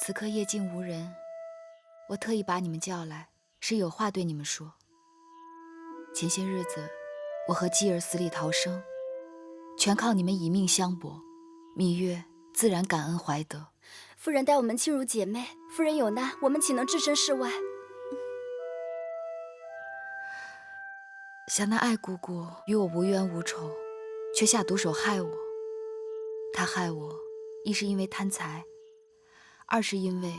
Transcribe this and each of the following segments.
此刻夜静无人，我特意把你们叫来，是有话对你们说。前些日子，我和姬儿死里逃生，全靠你们以命相搏，芈月自然感恩怀德。夫人待我们亲如姐妹，夫人有难，我们岂能置身事外？想那爱姑姑与我无冤无仇，却下毒手害我。她害我，一是因为贪财，二是因为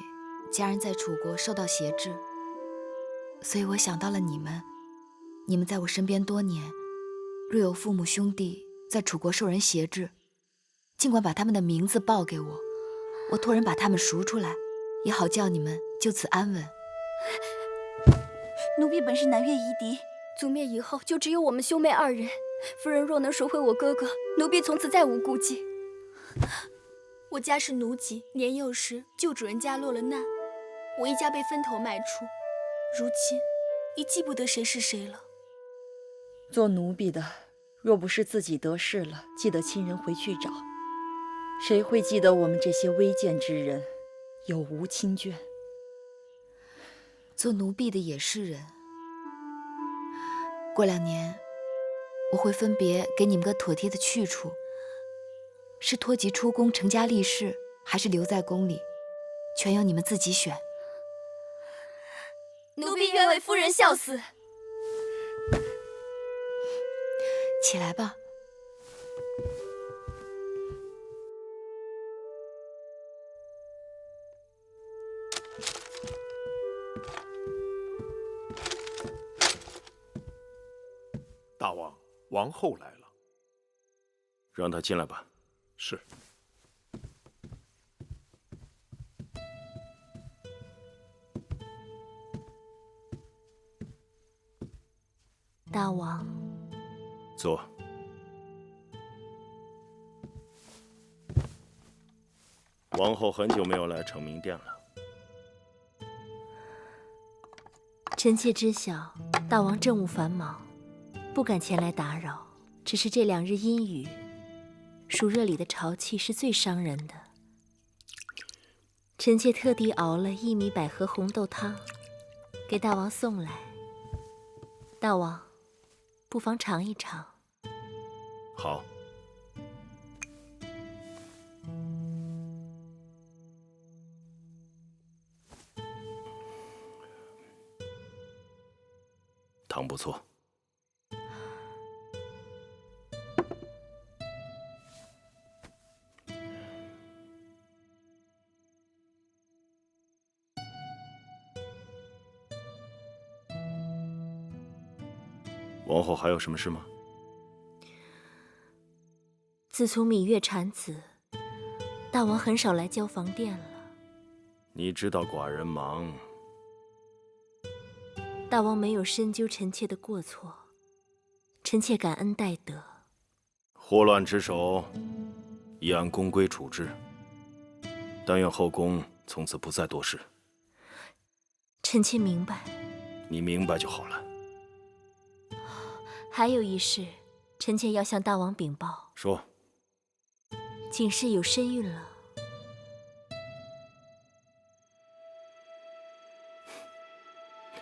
家人在楚国受到挟制，所以我想到了你们。你们在我身边多年，若有父母兄弟在楚国受人挟制，尽管把他们的名字报给我，我托人把他们赎出来，也好叫你们就此安稳。奴婢本是南越夷狄，族灭以后就只有我们兄妹二人。夫人若能赎回我哥哥，奴婢从此再无顾忌。我家是奴籍，年幼时旧主人家落了难，我一家被分头卖出，如今已记不得谁是谁了。做奴婢的，若不是自己得势了，记得亲人回去找，谁会记得我们这些微贱之人有无亲眷？做奴婢的也是人。过2年，我会分别给你们个妥帖的去处，是托籍出宫成家立室，还是留在宫里，全由你们自己选。奴婢愿为夫人效死。起来吧。大王，王后来了。让她进来吧。是。大王，坐。王后很久没有来承明殿了。臣妾知晓大王政务繁忙，不敢前来打扰。只是这2日阴雨，暑热里的潮气是最伤人的。臣妾特地熬了薏米百合红豆汤，给大王送来。大王，不妨尝一尝。好。汤不错。王后还有什么事吗？自从芈月产子，大王很少来交房殿了。你知道寡人忙。大王没有深究臣妾的过错，臣妾感恩戴德。祸乱之首，已按宫规处置。但愿后宫从此不再多事。臣妾明白。你明白就好了。还有一事，臣妾要向大王禀报。说。景氏有身孕了。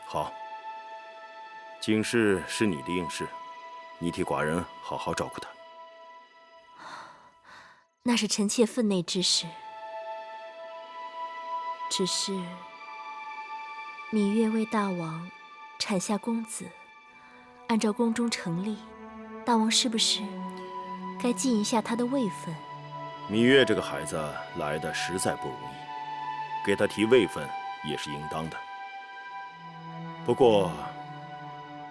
好。景氏是你的应试，你替寡人好好照顾她。那是臣妾分内之事。只是芈月为大王产下公子，按照宫中常例，大王是不是该尽一下她的位分？芈月这个孩子来的实在不容易，给她提位分也是应当的。不过，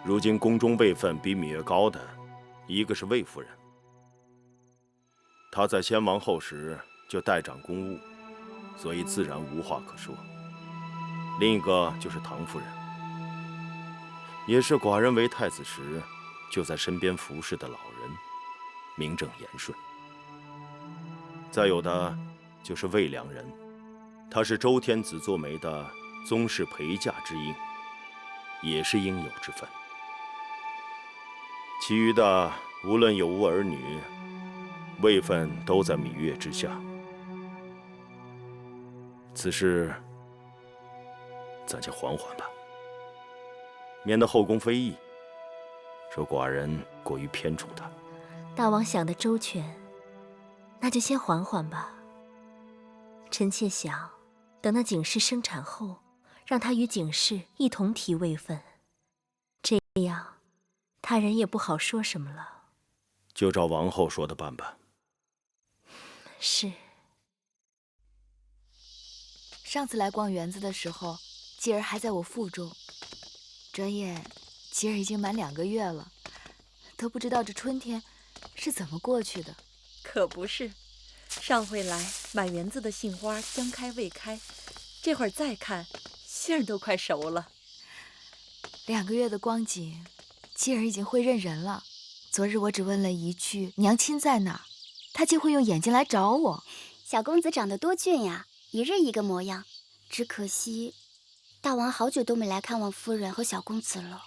如今宫中位分比芈月高的，一个是魏夫人，她在先王后时就代掌公务，所以自然无话可说。另一个就是唐夫人，也是寡人为太子时就在身边服侍的老人，名正言顺。再有的就是魏良人，他是周天子做媒的宗室陪嫁之应，也是应有之分。其余的无论有无儿女，位分都在芈月之下。此事暂且缓缓吧，免得后宫非议，说寡人过于偏宠他。大王想得周全，那就先缓缓吧。臣妾想，等那景氏生产后，让她与景氏一同提位分，这样他人也不好说什么了。就照王后说的办吧。是。上次来逛园子的时候，继儿还在我腹中，转眼继儿已经满2个月了，都不知道这春天是怎么过去的。可不是，上回来满园子的杏花将开未开，这会儿再看，杏儿都快熟了。2个月的光景，继儿已经会认人了。昨日我只问了一句娘亲在哪儿，他竟会用眼睛来找我。小公子长得多俊呀，一日一个模样。只可惜，大王好久都没来看望夫人和小公子了。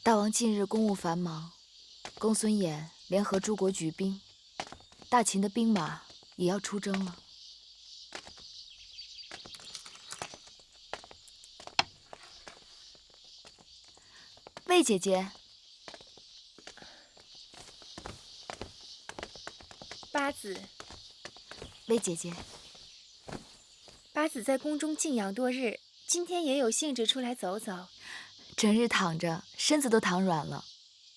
大王近日公务繁忙，公孙衍联合诸国举兵，大秦的兵马也要出征了。魏姐姐，八子，魏姐姐，八子在宫中静养多日，今天也有兴致出来走走。整日躺着，身子都躺软了。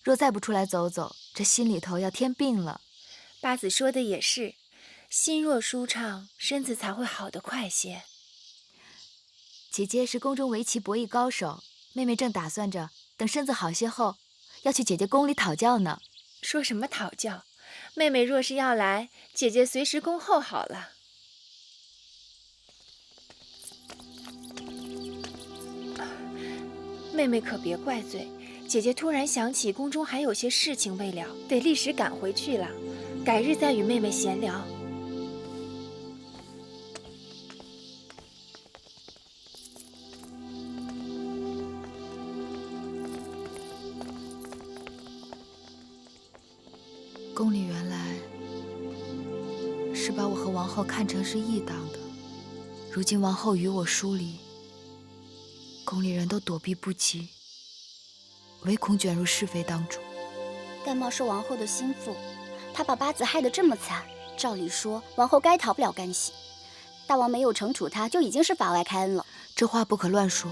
若再不出来走走，这心里头要添病了。八子说的也是，心若舒畅，身子才会好得快些。姐姐是宫中围棋博弈高手，妹妹正打算着等身子好些后，要去姐姐宫里讨教呢。说什么讨教？妹妹若是要来，姐姐随时恭候好了。妹妹可别怪罪，姐姐突然想起宫中还有些事情未了，得立时赶回去了。改日再与妹妹闲聊。宫里原来是把我和王后看成是异党的，如今王后与我疏离，宫里人都躲避不及，唯恐卷入是非当中。戴瑁是王后的心腹，他把八子害得这么惨，照理说王后该逃不了干系。大王没有惩处他，就已经是法外开恩了。这话不可乱说。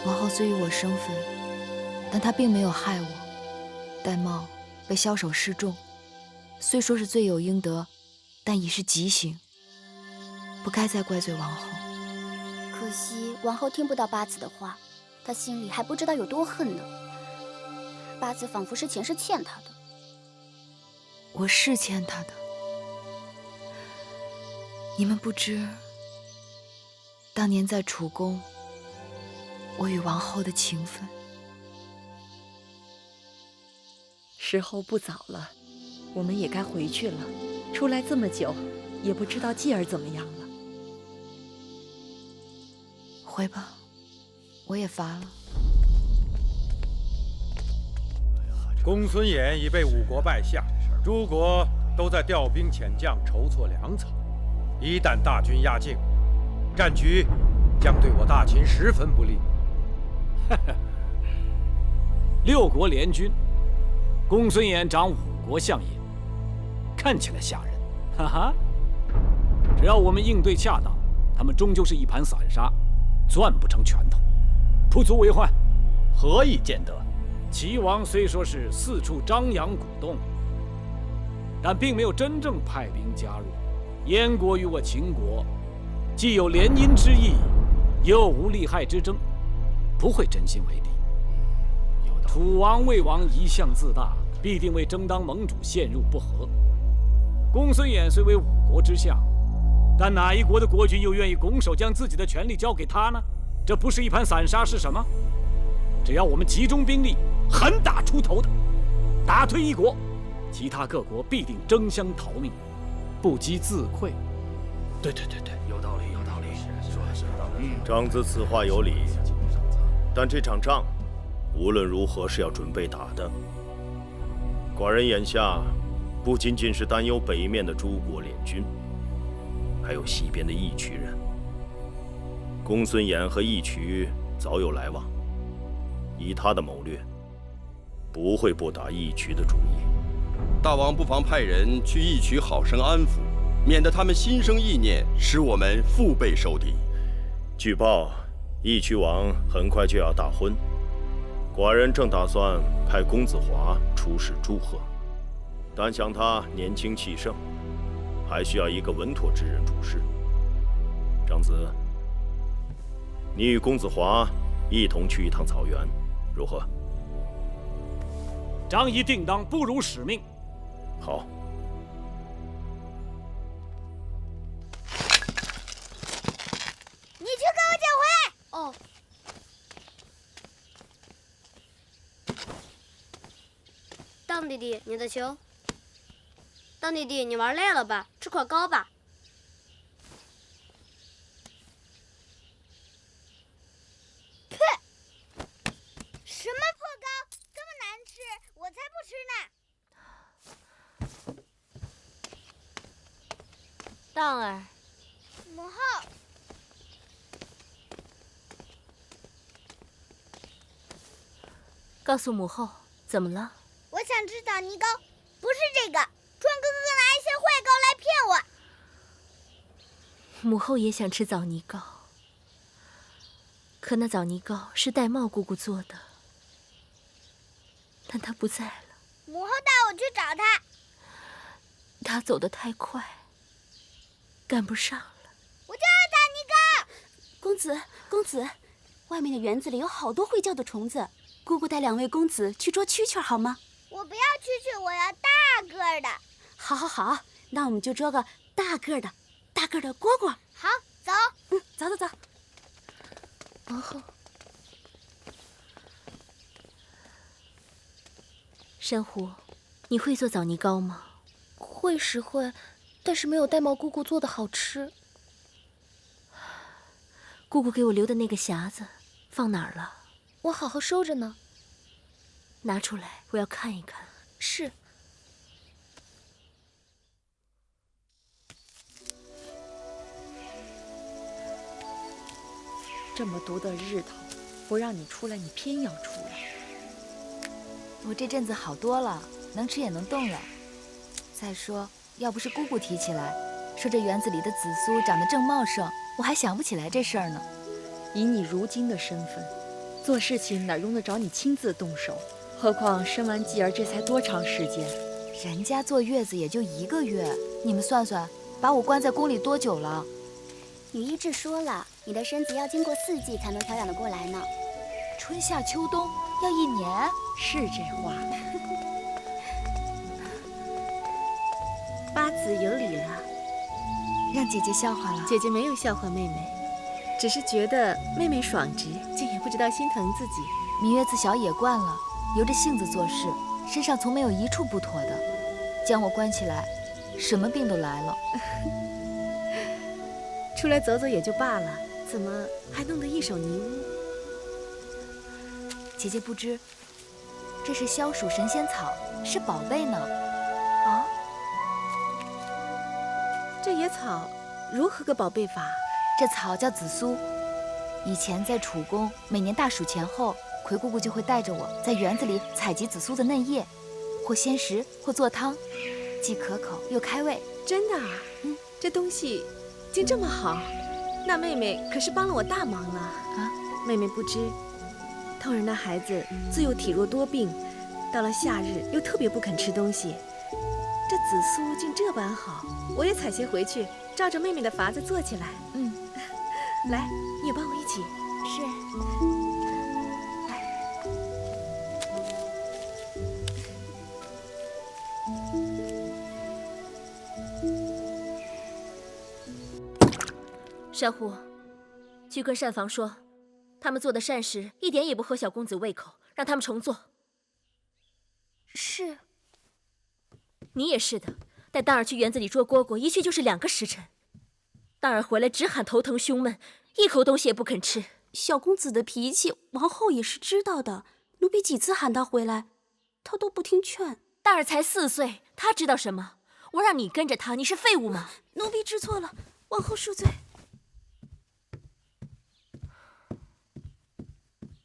王后虽与我生分，但她并没有害我。戴瑁被枭首示众，虽说是罪有应得，但已是极刑，不该再怪罪王后。可惜王后听不到八子的话，她心里还不知道有多恨呢。八子仿佛是前世欠她的。我是欠她的。你们不知，当年在楚宫，我与王后的情分。时候不早了，我们也该回去了。出来这么久，也不知道继儿怎么样了。回吧，我也乏了。公孙衍已被5国败下，诸国都在调兵遣将，筹措粮草。一旦大军压境，战局将对我大秦十分不利。 6国联军，公孙衍掌5国相野，看起来吓人，哈哈。只要我们应对恰当，他们终究是一盘散沙，攥不成拳头，不足为患。何以见得？齐王虽说是四处张扬鼓动，但并没有真正派兵加入。燕国与我秦国，既有联姻之意，又无利害之争，不会真心为敌。 楚王、魏王一向自大，必定为争当盟主陷入不和。公孙衍虽为5国之相，但哪一国的国君又愿意拱手将自己的权力交给他呢？这不是一盘散沙是什么？只要我们集中兵力，狠打出头的，打退一国，其他各国必定争相逃命，不积自溃。对，有道理，有道理。说的是有道理。长子此话有理，但这场仗。 无论如何是要准备打的。寡人眼下不仅仅是担忧北面的诸国联军，还有西边的义渠人。公孙衍和义渠早有来往，以他的谋略，不会不打义渠的主意。大王不妨派人去义渠好生安抚，免得他们心生意念，使我们腹背受敌。据报，义渠王很快就要大婚，寡人正打算派公子华出使祝贺，但想他年轻气盛，还需要一个稳妥之人主事。长子，你与公子华一同去一趟草原，如何？张仪定当不辱使命。好。你去给我捡回。哦。当弟弟，你的球。当弟弟，你玩累了吧？吃块糕吧。呸！什么破糕，这么难吃，我才不吃呢。当儿，母后，告诉母后怎么了？我想吃枣泥糕，不是这个，壮哥哥拿一些坏糕来骗我。母后也想吃枣泥糕，可那枣泥糕是玳瑁姑姑做的，但她不在了。母后带我去找她。她走得太快，赶不上了。我就要枣泥糕。公子，公子，外面的园子里有好多会叫的虫子，姑姑带2位公子去捉蛐蛐好吗？我不要蛐蛐，我要大个儿的。好，好，好，那我们就捉个大个儿的蝈蝈。好，走。走走走。王后，珊瑚，你会做枣泥糕吗？会是会，但是没有玳瑁姑姑做的好吃。姑姑给我留的那个匣子放哪儿了？我好好收着呢。拿出来，我要看一看。是。这么毒的日头，不让你出来，你偏要出来。我这阵子好多了，能吃也能动了。再说，要不是姑姑提起来，说这园子里的紫苏长得正茂盛，我还想不起来这事儿呢。以你如今的身份，做事情哪用得着你亲自动手？何况生完继儿这才多长时间？人家坐月子也就1个月，你们算算，把我关在宫里多久了？女医治说了，你的身子要经过4季才能调养得过来呢。春夏秋冬要1年？是这话。八子有礼了。让姐姐笑话了。姐姐没有笑话妹妹，只是觉得妹妹爽直，竟也不知道心疼自己。芈月自小也惯了，由着性子做事，身上从没有一处不妥的。将我关起来，什么病都来了。出来走走也就罢了，怎么还弄得一手泥污？姐姐不知，这是消暑神仙草，是宝贝呢。哦，这野草如何个宝贝法？这草叫紫苏。以前在楚宫，每年大暑前后，葵姑姑就会带着我在园子里采集紫苏的嫩叶，或鲜食，或做汤，既可口又开胃。真的啊？这东西竟这么好，那妹妹可是帮了我大忙了啊！妹妹不知，偷人的孩子自幼体弱多病，到了夏日又特别不肯吃东西。这紫苏竟这般好，我也采些回去，照着妹妹的法子做起来。来，你也帮我一起。是。珊瑚，去跟膳房说，他们做的膳食一点也不合小公子胃口，让他们重做。是。你也是的，带当儿去园子里捉蝈蝈，一去就是2个时辰。当儿回来只喊头疼胸闷，一口东西也不肯吃。小公子的脾气，王后也是知道的。奴婢几次喊他回来，他都不听劝。当儿才4岁，他知道什么？我让你跟着他，你是废物吗？奴婢知错了，王后恕罪。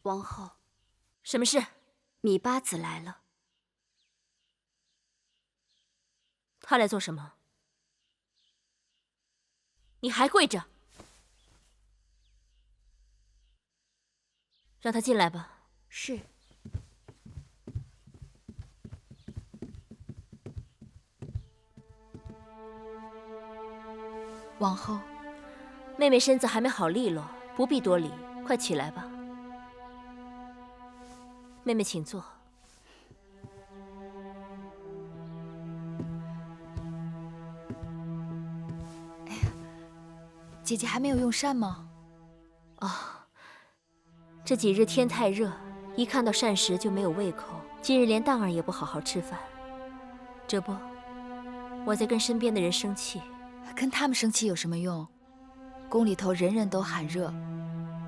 王后，什么事？芈八子来了。他来做什么？你还跪着？让他进来吧。是。王后，妹妹身子还没好利落，不必多礼，快起来吧。妹妹，请坐。姐姐还没有用膳吗？哦，这几日天太热，一看到膳食就没有胃口。今日连当儿也不好好吃饭，这不，我在跟身边的人生气。跟他们生气有什么用？宫里头人人都喊热，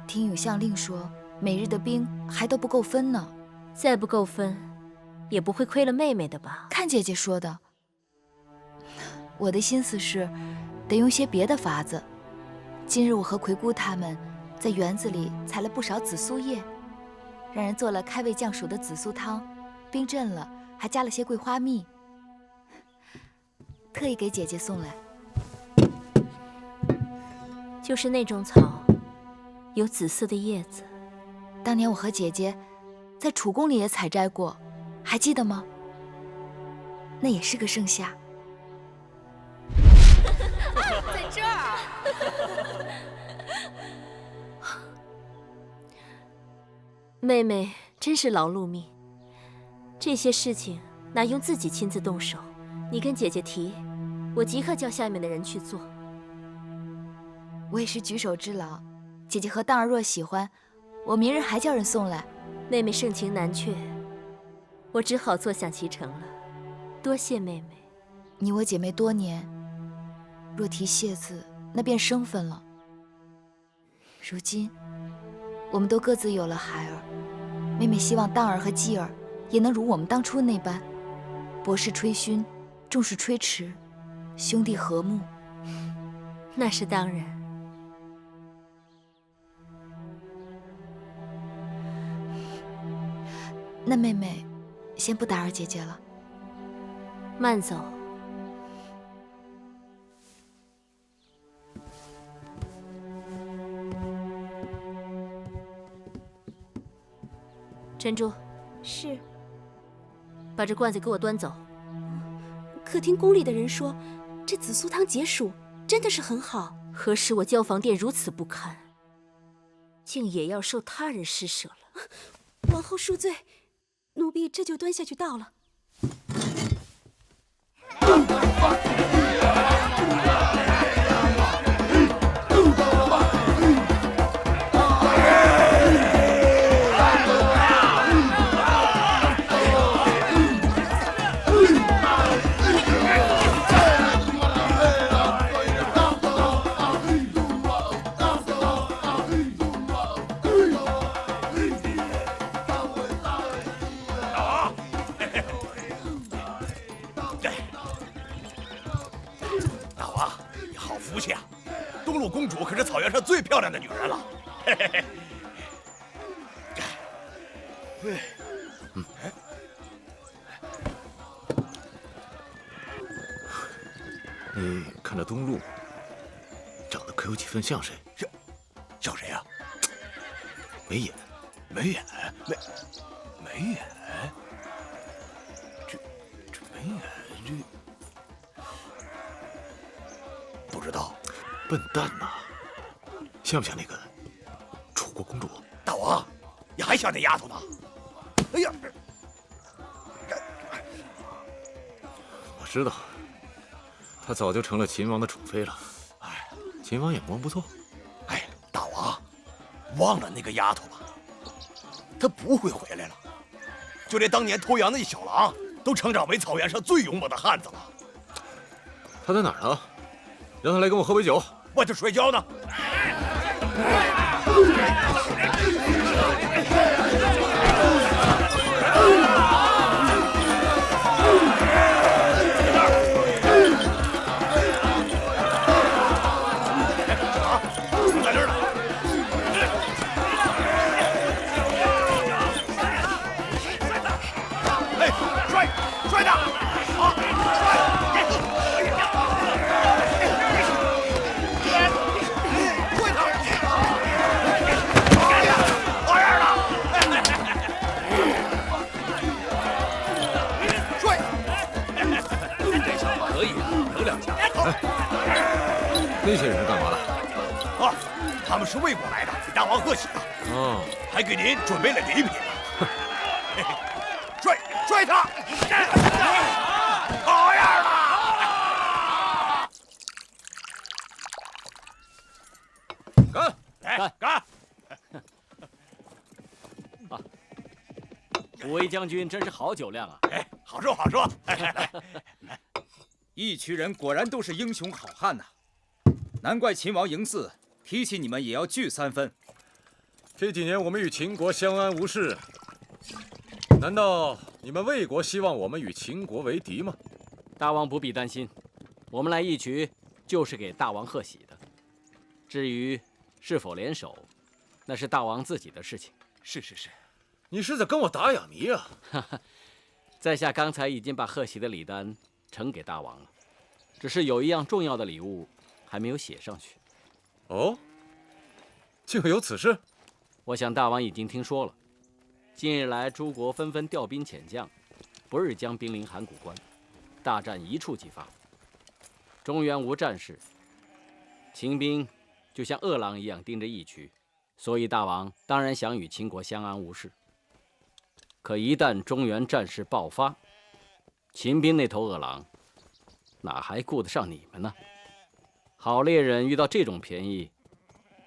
听永相令说，每日的兵还都不够分呢。再不够分，也不会亏了妹妹的吧？看姐姐说的。我的心思是，得用些别的法子。今日我和魁姑他们在园子里采了不少紫苏叶，让人做了开胃降暑的紫苏汤，冰镇了，还加了些桂花蜜，特意给姐姐送来。就是那种草，有紫色的叶子。当年我和姐姐在楚宫里也采摘过，还记得吗？那也是个盛夏。在这儿。妹妹真是劳碌命，这些事情哪用自己亲自动手？你跟姐姐提，我即刻叫下面的人去做。我也是举手之劳，姐姐和当儿若喜欢，我明日还叫人送来。妹妹盛情难却，我只好坐享其成了。多谢妹妹。你我姐妹多年，若提谢字，那便生分了。如今我们都各自有了孩儿，妹妹希望当儿和继儿也能如我们当初那般，薄是吹熏，重是吹迟，兄弟和睦。那是当然。那妹妹先不打扰姐姐了，慢走。珍珠，是。把这罐子给我端走。可听宫里的人说，这紫苏汤解暑，真的是很好。何时我交房殿如此不堪，竟也要受他人施舍了？王后恕罪，奴婢这就端下去倒了。公主可是草原上最漂亮的女人了。看这东路，长得可有几分像谁？像谁呀？眉眼，眉眼，眉眼，这眉眼，这不知道。笨蛋呐，像不像那个楚国公主？大王，你还想那丫头呢？哎呀，我知道，她早就成了秦王的宠妃了。哎，秦王眼光不错。哎，大王，忘了那个丫头吧，她不会回来了。就连当年偷羊的一小郎，都成长为草原上最勇猛的汉子了。她在哪儿呢？让她来跟我喝杯酒。我这摔跤呢。两下。那些人是干嘛的？啊，他们是魏国来的，给大王贺喜的。哦，还给您准备了礼品呢。拽他！好样的！干！干！啊，虎威将军真是好酒量啊！哎，好说好说。义渠人果然都是英雄好汉呐，难怪秦王嬴驷提起你们也要聚3分。这几年我们与秦国相安无事，难道你们魏国希望我们与秦国为敌吗？大王不必担心，我们来义渠就是给大王贺喜的。至于是否联手，那是大王自己的事情。是，你是在跟我打哑谜啊？在下刚才已经把贺喜的礼单呈给大王了，只是有一样重要的礼物还没有写上去。哦，竟有此事？我想大王已经听说了，近日来诸国纷纷调兵遣将，不日将兵临函谷关，大战一触即发。中原无战事，秦兵就像饿狼一样盯着义渠，所以大王当然想与秦国相安无事。可一旦中原战事爆发，秦兵那头饿狼哪还顾得上你们呢？好猎人遇到这种便宜，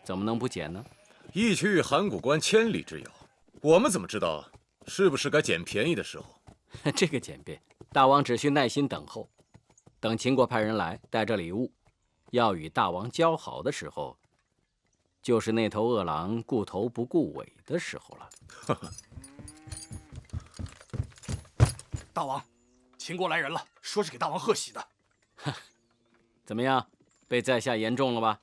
怎么能不捡呢？义渠与函谷关千里之遥，我们怎么知道是不是该捡便宜的时候？这个简便，大王只需耐心等候，等秦国派人来带着礼物，要与大王交好的时候，就是那头饿狼顾头不顾尾的时候了。大王，秦国来人了，说是给大王贺喜的。怎么样，被在下言重了吧？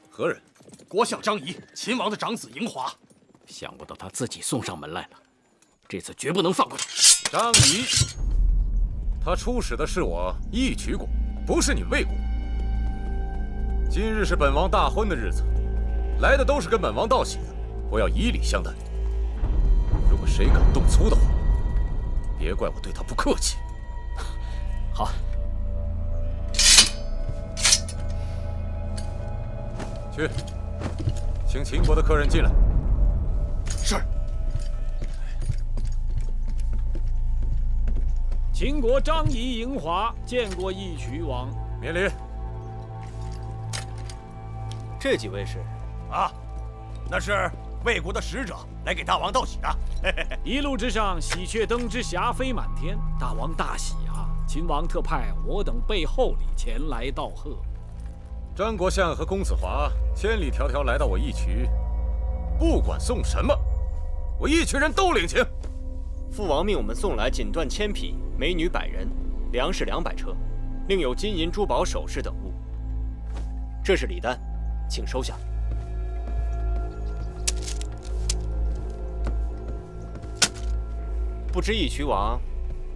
何人？国相张仪，秦王的长子嬴华。想不到他自己送上门来了，这次绝不能放过他。张仪，他出使的是我义渠国，不是你魏国。今日是本王大婚的日子，来的都是跟本王道喜的，我要以礼相待。如果谁敢动粗的话，别怪我对他不客气。好。去，请秦国的客人进来。是。秦国张仪嬴华见过义渠王，免礼。这几位是？啊，那是魏国的使者来给大王道喜的。一路之上，喜鹊登之，霞飞满天，大王大喜啊！秦王特派我等备厚礼前来道贺。张国相和公子华千里迢迢来到我义渠，不管送什么，我义渠人都领情。父王命我们送来锦缎1000匹，美女100人，粮食200车，另有金银珠宝首饰等物。这是礼单，请收下。不知义渠王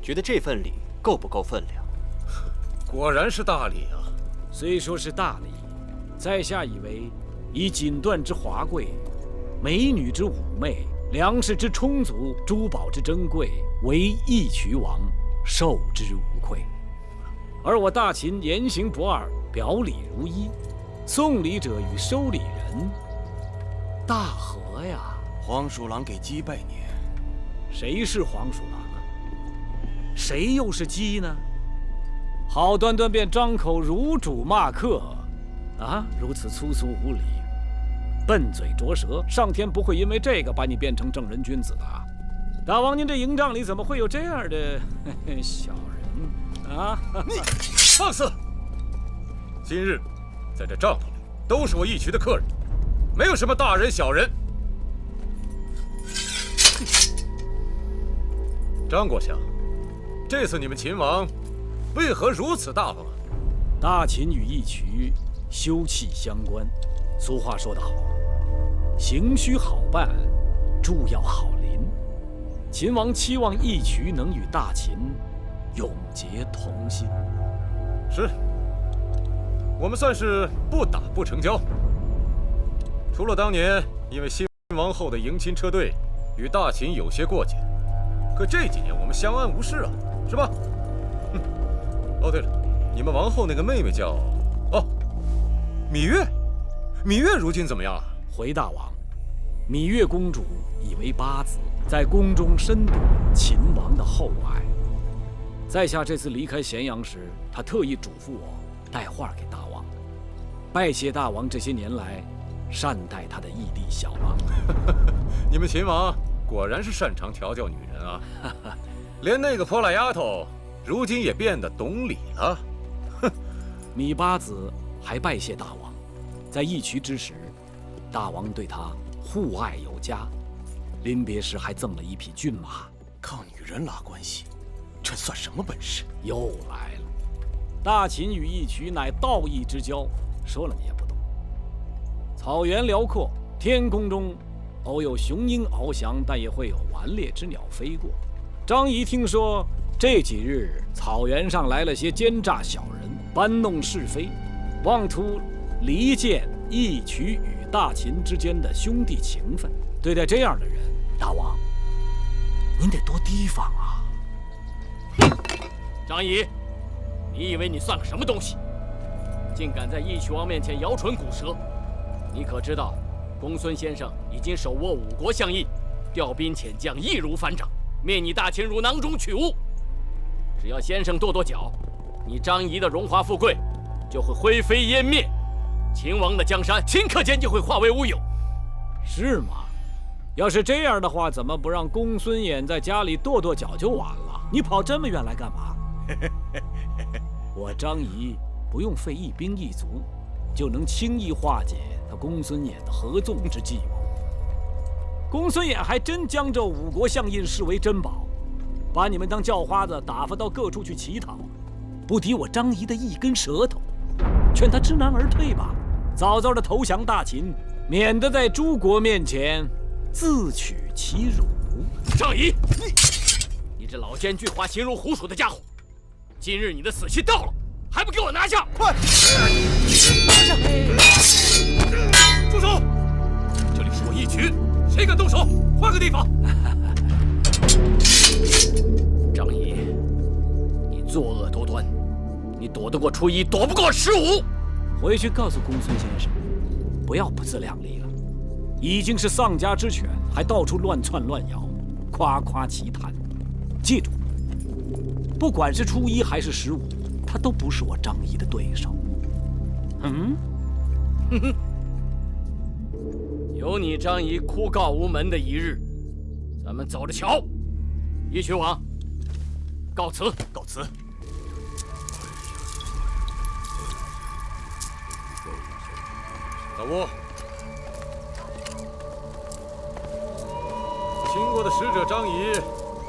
觉得这份礼够不够分量？果然是大礼啊！虽说是大礼，在下以为以锦缎之华贵，美女之妩媚，粮食之充足，珠宝之珍贵，为义渠王受之无愧。而我大秦言行不二，表里如一，送礼者与收礼人大和呀！黄鼠狼给鸡拜年。谁是黄鼠狼啊？谁又是鸡呢？好端端便张口辱主骂客，啊，如此粗俗无礼，笨嘴拙舌，上天不会因为这个把你变成正人君子的啊！大王，您这营帐里怎么会有这样的小人啊？你放肆！今日在这帐篷里都是我义渠的客人，没有什么大人小人。张国相，这次你们秦王为何如此大方啊？大秦与义渠休戚相关，俗话说得好，行须好办，住要好邻。秦王期望义渠能与大秦永结同心。是，我们算是不打不成交。除了当年因为新王后的迎亲车队与大秦有些过节，可这几年我们相安无事啊，是吧？哦，对了，你们王后那个妹妹叫……哦，芈月。芈月如今怎么样了？回大王，芈月公主已为八子，在宫中深得秦王的厚爱。在下这次离开咸阳时，她特意嘱咐我带话给大王，拜谢大王这些年来善待她的义弟小郎。你们秦王果然是擅长调教女人啊！连那个泼辣丫头，如今也变得懂礼了。芈八子还拜谢大王，在义渠之时，大王对她护爱有加，临别时还赠了一匹骏马。靠女人拉关系，这算什么本事？又来了，大秦与义渠乃道义之交，说了你也不懂。草原辽阔，天空中偶有雄鹰翱翔，但也会有顽劣之鸟飞过。张仪听说这几日草原上来了些奸诈小人，搬弄是非，妄图离间义渠与大秦之间的兄弟情分。对待这样的人，大王，您得多提防啊！张仪，你以为你算个什么东西？竟敢在义渠王面前摇唇鼓舌！你可知道，公孙先生已经手握5国相印，调兵遣将，易如反掌，灭你大秦如囊中取物。只要先生跺跺脚，你张仪的荣华富贵就会灰飞烟灭，秦王的江山顷刻间就会化为乌有。是吗？要是这样的话，怎么不让公孙衍在家里跺跺脚就完了？你跑这么远来干嘛？我张仪不用费一兵一卒，就能轻易化解他公孙衍的合纵之计谋。公孙衍还真将这5国相印视为珍宝，把你们当叫花子打发到各处去乞讨，不敌我张仪的一根舌头。劝他知难而退吧，早早的投降大秦，免得在诸国面前自取其辱。张仪，你这老奸巨猾、形如虎鼠的家伙，今日你的死期到了，还不给我拿下！快，拿下！住手！这里是我义渠，谁敢动手，换个地方。张仪，你作恶多端，你躲得过初一，躲不过15。回去告诉公孙先生，不要不自量力了。已经是丧家之犬，还到处乱窜乱咬，夸夸其谈。记住，不管是初一还是15，他都不是我张仪的对手。哼哼，有你张仪哭告无门的一日，咱们走着瞧。义渠王，告辞，告辞。老吴，秦国的使者张仪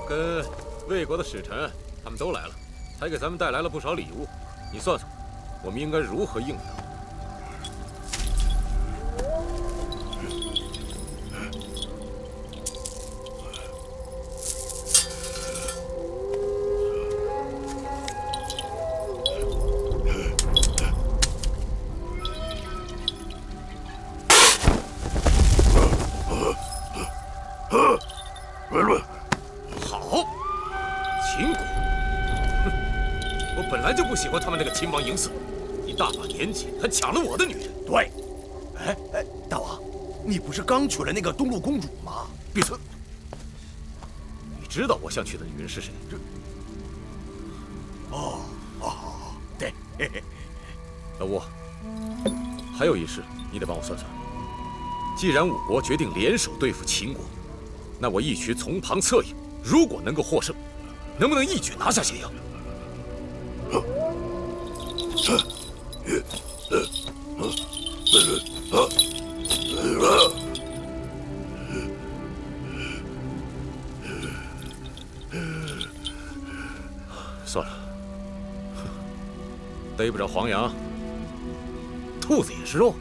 跟魏国的使臣他们都来了，还给咱们带来了不少礼物。你算算，我们应该如何应对？好，秦国，哼，我本来就不喜欢他们那个秦王嬴驷，一大把年纪还抢了我的女人。对，哎，大王，你不是刚娶了那个东陆公主吗？闭嘴！你知道我想娶的女人是谁？哦，对。老吴，还有一事，你得帮我算算。既然5国决定联手对付秦国，那我义渠从旁侧影，如果能够获胜，能不能一举拿下咸阳？算了，逮不着黄羊，兔子也是肉。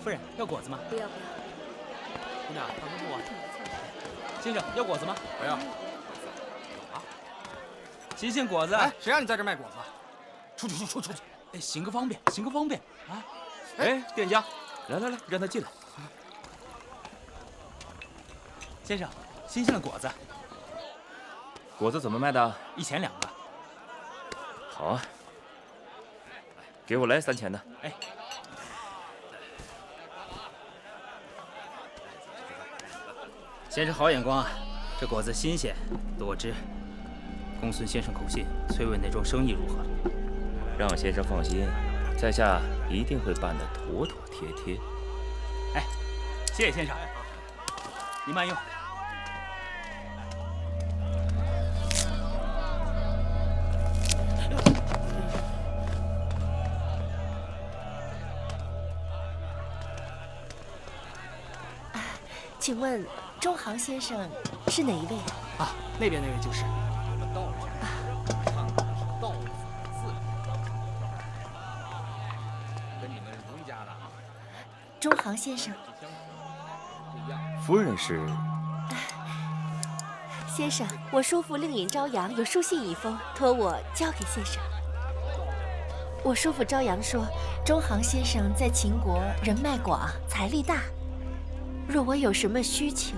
夫人，要果子吗？不要。姑娘，等等我。先生，要果子吗？不要。啊，新鲜果子。哎，谁让你在这卖果子？出去！哎，行个方便啊！哎，店家，来，让他进来。先生，新鲜的果子。果子怎么卖的？ 1钱2个。好啊，给我来3钱的。哎，先生好眼光啊！这果子新鲜，多汁。公孙先生口信，催问那桩生意如何了？让先生放心，在下一定会办得妥妥帖帖。哎，谢谢先生，您慢用。请问中行先生是哪一位啊？那边那位就是。跟你们是同家的。中行先生，夫人是？先生，我叔父令尹朝阳有书信一封，托我交给先生。我叔父朝阳说，中行先生在秦国人脉广，财力大。若我有什么需求，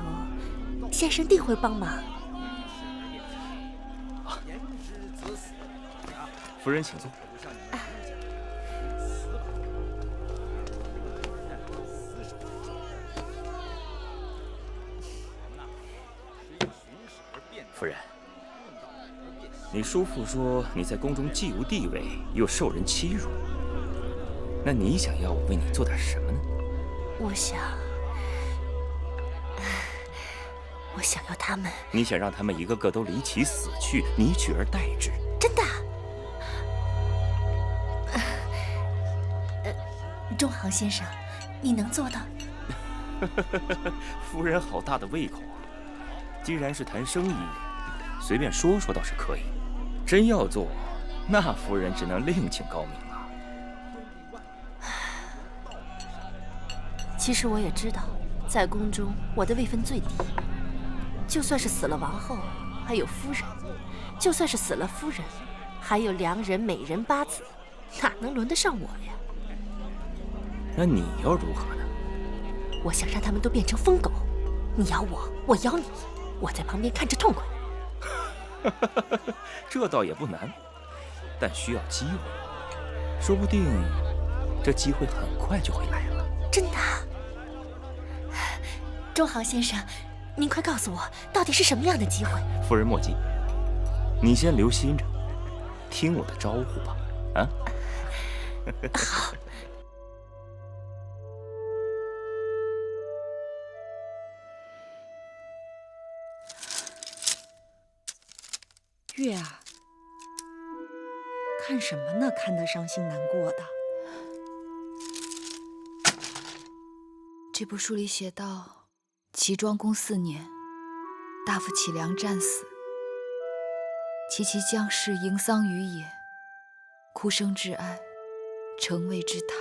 先生定会帮忙。夫人请坐。夫人，你叔父说你在宫中既无地位，又受人欺辱，那你想要我为你做点什么呢？我想要他们。你想让他们一个个都离奇死去，你取而代之？真的？中行先生，你能做到？夫人好大的胃口啊！既然是谈生意，随便说说倒是可以，真要做，那夫人只能另请高明了。其实我也知道，在宫中我的位分最低。就算是死了王后，还有夫人；就算是死了夫人，还有良人、美人、八子，哪能轮得上我呀？那你要如何呢？我想让他们都变成疯狗，你咬我，我咬你，我在旁边看着痛快。这倒也不难，但需要机会，说不定这机会很快就会来了。真的？中行先生，您快告诉我，到底是什么样的机会？夫人莫急，你先留心着，听我的招呼吧。啊？好。月啊，看什么呢？看得伤心难过的。这部书里写道，齐庄公4年，大夫启良战死，其将士迎丧于野，哭声至哀，诚为之他。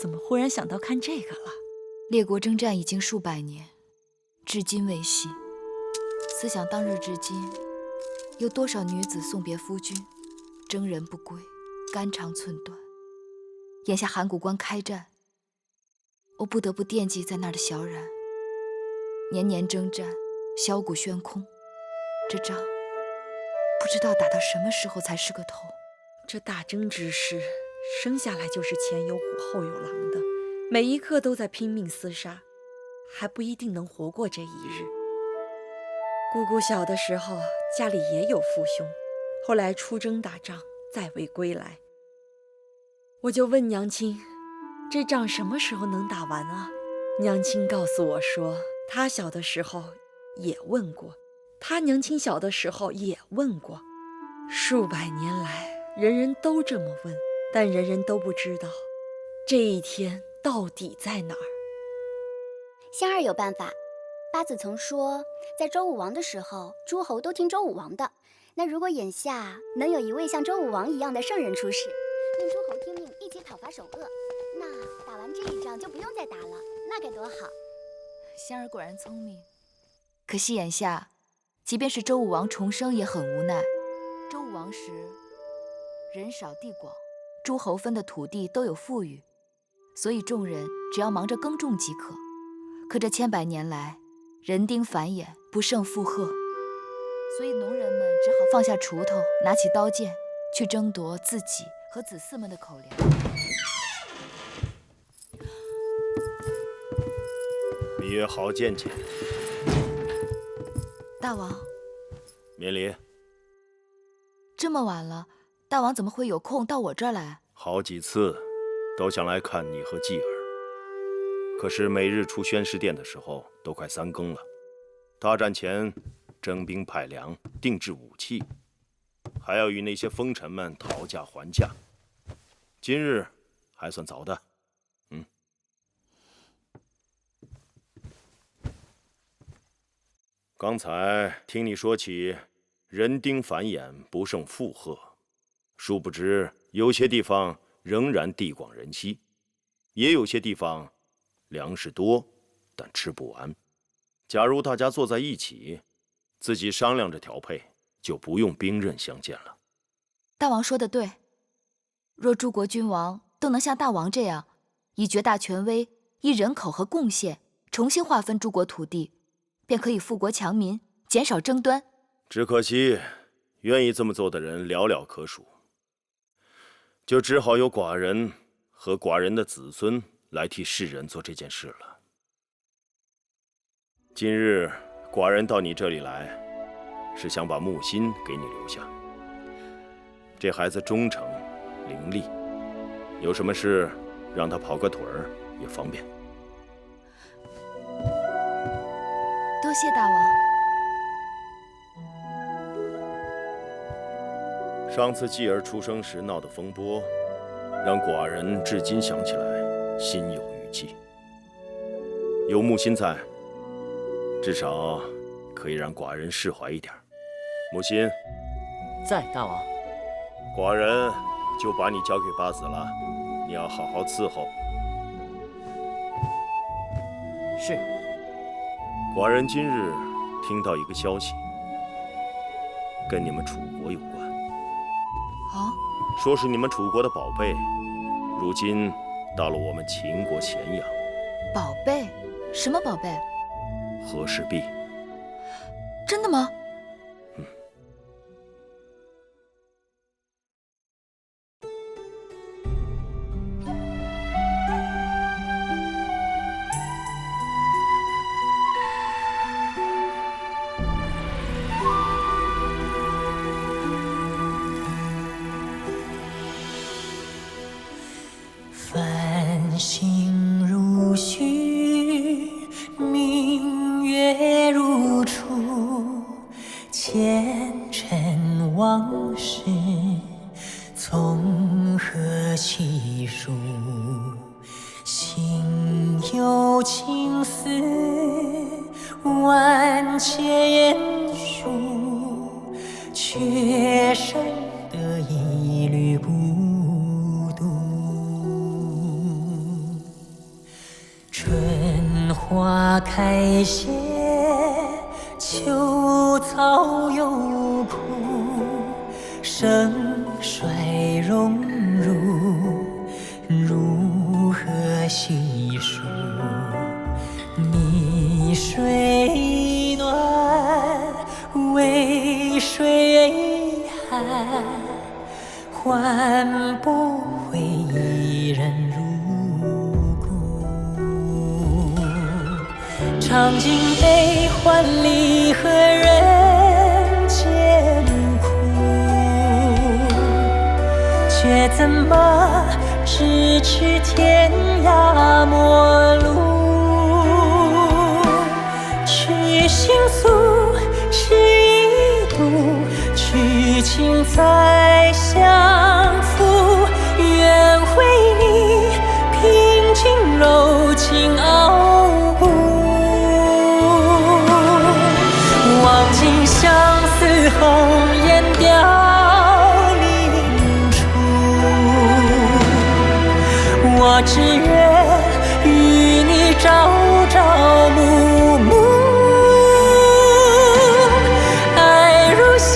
怎么忽然想到看这个了？列国征战已经数百年，至今未息。思想当日至今，有多少女子送别夫君，征人不归，肝肠寸断。眼下函谷关开战，我不得不惦记在那儿的萧然。年年征战，箫鼓喧空，这仗不知道打到什么时候才是个头。这大征之势，生下来就是前有虎后有狼的，每一刻都在拼命厮杀，还不一定能活过这一日。姑姑小的时候家里也有父兄，后来出征打仗，再未归来。我就问娘亲，这仗什么时候能打完啊？娘亲告诉我说，她小的时候也问过，她娘亲小的时候也问过，数百年来人人都这么问，但人人都不知道这一天到底在哪儿。仙儿有办法。八子曾说，在周武王的时候，诸侯都听周武王的。那如果眼下能有一位像周武王一样的圣人出世，令诸侯听命一起讨伐首恶，那打完这一仗就不用再打了，那该多好！仙儿果然聪明，可惜眼下，即便是周武王重生也很无奈。周武王时，人少地广，诸侯分的土地都有富裕，所以众人只要忙着耕种即可。可这千百年来，人丁繁衍，不胜负荷，所以农人们只好放下锄头，拿起刀剑，去争夺自己和子嗣们的口粮。芈月好见见。大王，免礼。这么晚了，大王怎么会有空到我这儿来？好几次都想来看你和继儿，可是每日出宣师殿的时候都快3更了。大战前征兵派粮，定制武器，还要与那些封臣们讨价还价。今日还算早的。刚才听你说起人丁繁衍，不胜负荷，殊不知有些地方仍然地广人稀，也有些地方粮食多，但吃不完。假如大家坐在一起，自己商量着调配，就不用兵刃相见了。大王说的对，若诸国君王都能像大王这样，以绝大权威、依人口和贡献重新划分诸国土地，便可以富国强民，减少争端。只可惜，愿意这么做的人寥寥可数，就只好由寡人和寡人的子孙来替世人做这件事了。今日寡人到你这里来，是想把木心给你留下。这孩子忠诚伶俐，有什么事让他跑个腿儿也方便。多谢大王。上次继儿出生时闹的风波，让寡人至今想起来心有余悸。有木心在，至少可以让寡人释怀一点。木心，在，大王。寡人就把你交给八子了，你要好好伺候。是。寡人今日听到一个消息，跟你们楚国有关。啊？说是你们楚国的宝贝，如今到了我们秦国咸阳。宝贝？什么宝贝？和氏璧。真的吗？繁星如许，明月如初，前尘往事从何起数？心有情丝万千束，却生得一缕孤独。春花开谢，秋草又枯，盛衰荣辱，如何细数？泥水暖，渭水寒，换不回一人如故。尝尽悲欢离合人间苦，却怎么咫尺天涯陌路？去心诉，是一度，去情再相负。愿为你平静柔情傲骨，望尽相思红颜凋零处。我只愿与你朝朝暮暮，爱如心，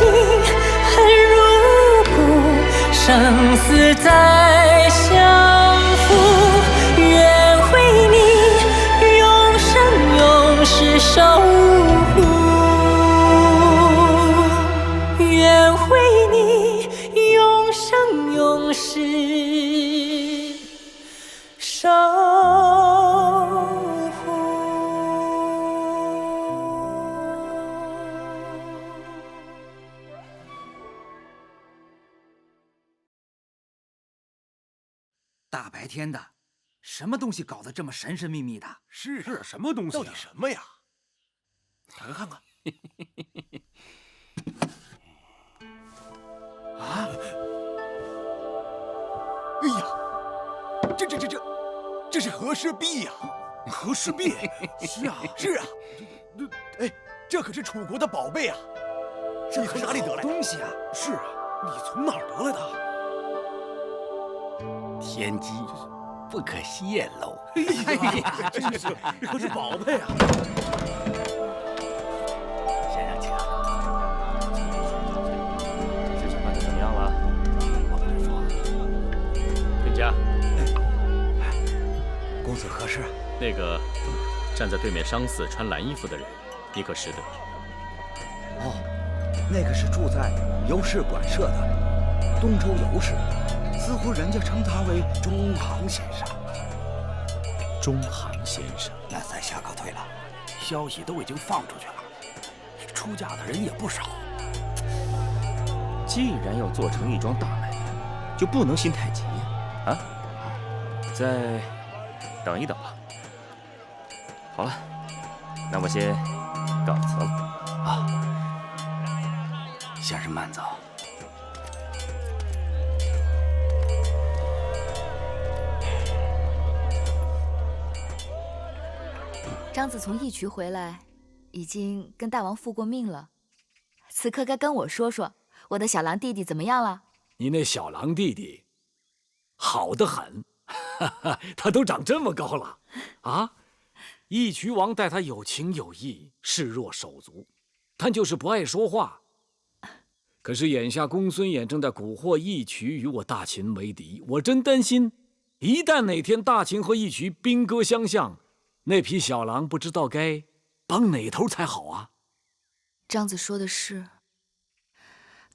恨如骨，生死再相负。愿为你永生永世守护，愿为你永生永世守护。大白天的，什么东西搞得这么神神秘秘的？是什么东西？到底什么呀？打开看看。啊！哎呀，这是和氏璧呀！和氏璧？是啊，是啊。哎，这可是楚国的宝贝啊！你从哪里得来的东西啊？是啊，你从哪儿得来的？天机不可泄露。哎呀，真是，可是宝贝啊！先生请。事情办得怎么样了？我跟他说，店家，公子何事？那个站在对面商寺穿蓝衣服的人，你可识得？哦，那个是住在尤氏馆舍的东周尤氏。似乎人家称他为中行先生。中行先生，那咱下可退了，消息都已经放出去了，出嫁的人也不少。既然要做成一桩大买卖，就不能心太急呀！啊，再等一等吧。好了，那我先告辞了。啊，先生慢走。张子从义渠回来，已经跟大王复过命了。此刻该跟我说说，我的小狼弟弟怎么样了？你那小狼弟弟，好得很，他都长这么高了，啊！义渠王待他有情有义，视若手足，但就是不爱说话。可是眼下公孙衍正在蛊惑义渠与我大秦为敌，我真担心，一旦哪天大秦和义渠兵戈相向，那匹小狼不知道该帮哪头才好啊！张子说的是，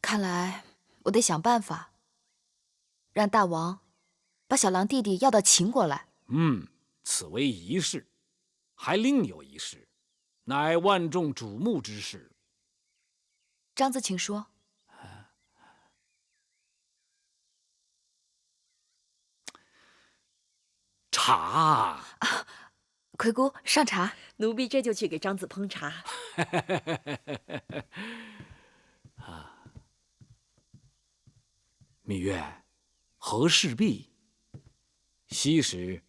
看来我得想办法，让大王把小狼弟弟要到秦国来。此为一事，还另有一事，乃万众瞩目之事。张子，请说。茶。魁姑上茶，奴婢这就去给张子烹茶。芈月，和氏璧。昔时，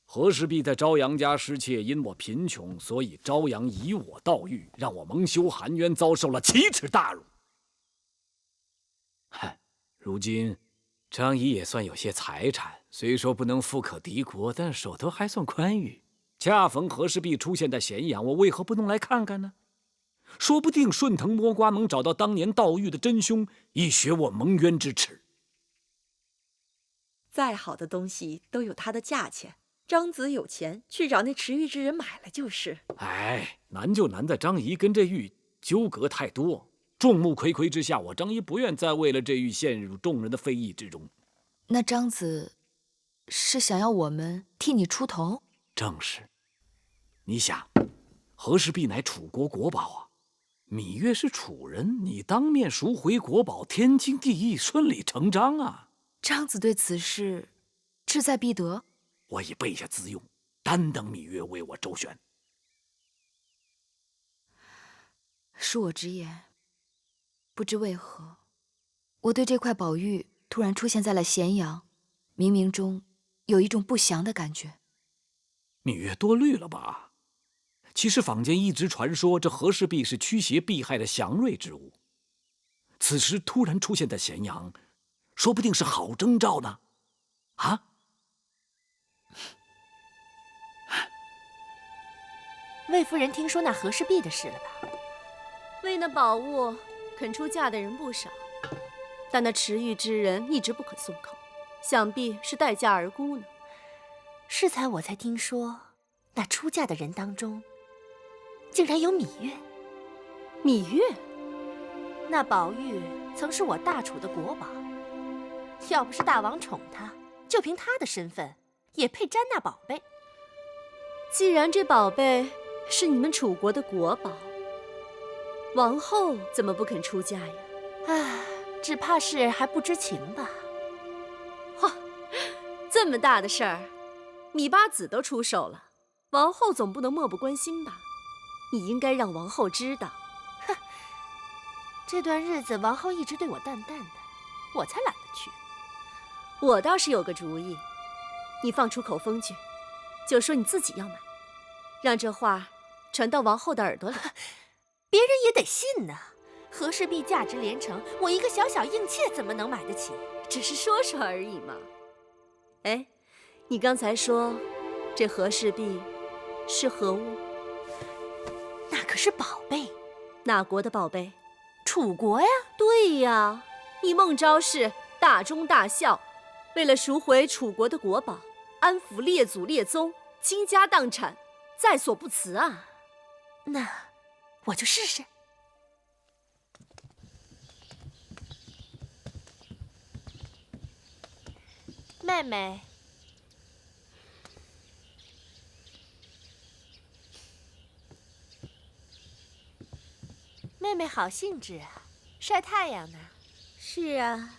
和氏璧在朝阳家失窃，因我贫穷，所以朝阳以我盗玉，让我蒙羞含冤，遭受了奇耻大辱。如今张仪也算有些财产，虽说不能富可敌国，但手头还算宽裕。恰逢和氏璧出现在咸阳，我为何不能来看看呢？说不定顺藤摸瓜能找到当年盗玉的真凶，以雪我蒙冤之耻。再好的东西都有它的价钱，张子有钱，去找那持玉之人买了就是。哎，难就难在张仪跟这玉纠葛太多，众目睽睽之下，我张仪不愿再为了这玉陷入众人的非议之中。那张子是想要我们替你出头？正是。你想，和氏璧乃楚国国宝啊，芈月是楚人，你当面赎回国宝，天经地义，顺理成章啊。张子对此事志在必得。我已备下资用，单等芈月为我周旋。恕我直言，不知为何，我对这块宝玉突然出现在了咸阳，冥冥中有一种不祥的感觉。芈月多虑了吧？其实坊间一直传说这和氏璧是驱邪避害的祥瑞之物，此时突然出现在咸阳，说不定是好征兆呢。啊？魏夫人听说那和氏璧的事了吧？为那宝物肯出价的人不少，但那持玉之人一直不肯松口，想必是待价而沽呢。适才我才听说，那出价的人当中，竟然有芈月。芈月，那宝玉曾是我大楚的国宝，要不是大王宠她，就凭她的身份，也配沾那宝贝。既然这宝贝是你们楚国的国宝，王后怎么不肯出嫁呀？唉，只怕是还不知情吧。这么大的事儿，芈八子都出手了，王后总不能漠不关心吧？你应该让王后知道。哼，这段日子王后一直对我淡淡的，我才懒得去。我倒是有个主意，你放出口风去，就说你自己要买，让这话传到王后的耳朵里，别人也得信呢。和氏璧价值连城，我一个小小应妾怎么能买得起？只是说说而已嘛。哎，你刚才说这和氏璧是何物？那可是宝贝。哪国的宝贝？楚国呀。对呀，你孟昭氏大忠大孝，为了赎回楚国的国宝，安抚列祖列宗，倾家荡产，在所不辞啊。那我就试试。妹妹，妹妹好兴致啊，晒太阳呢。是啊，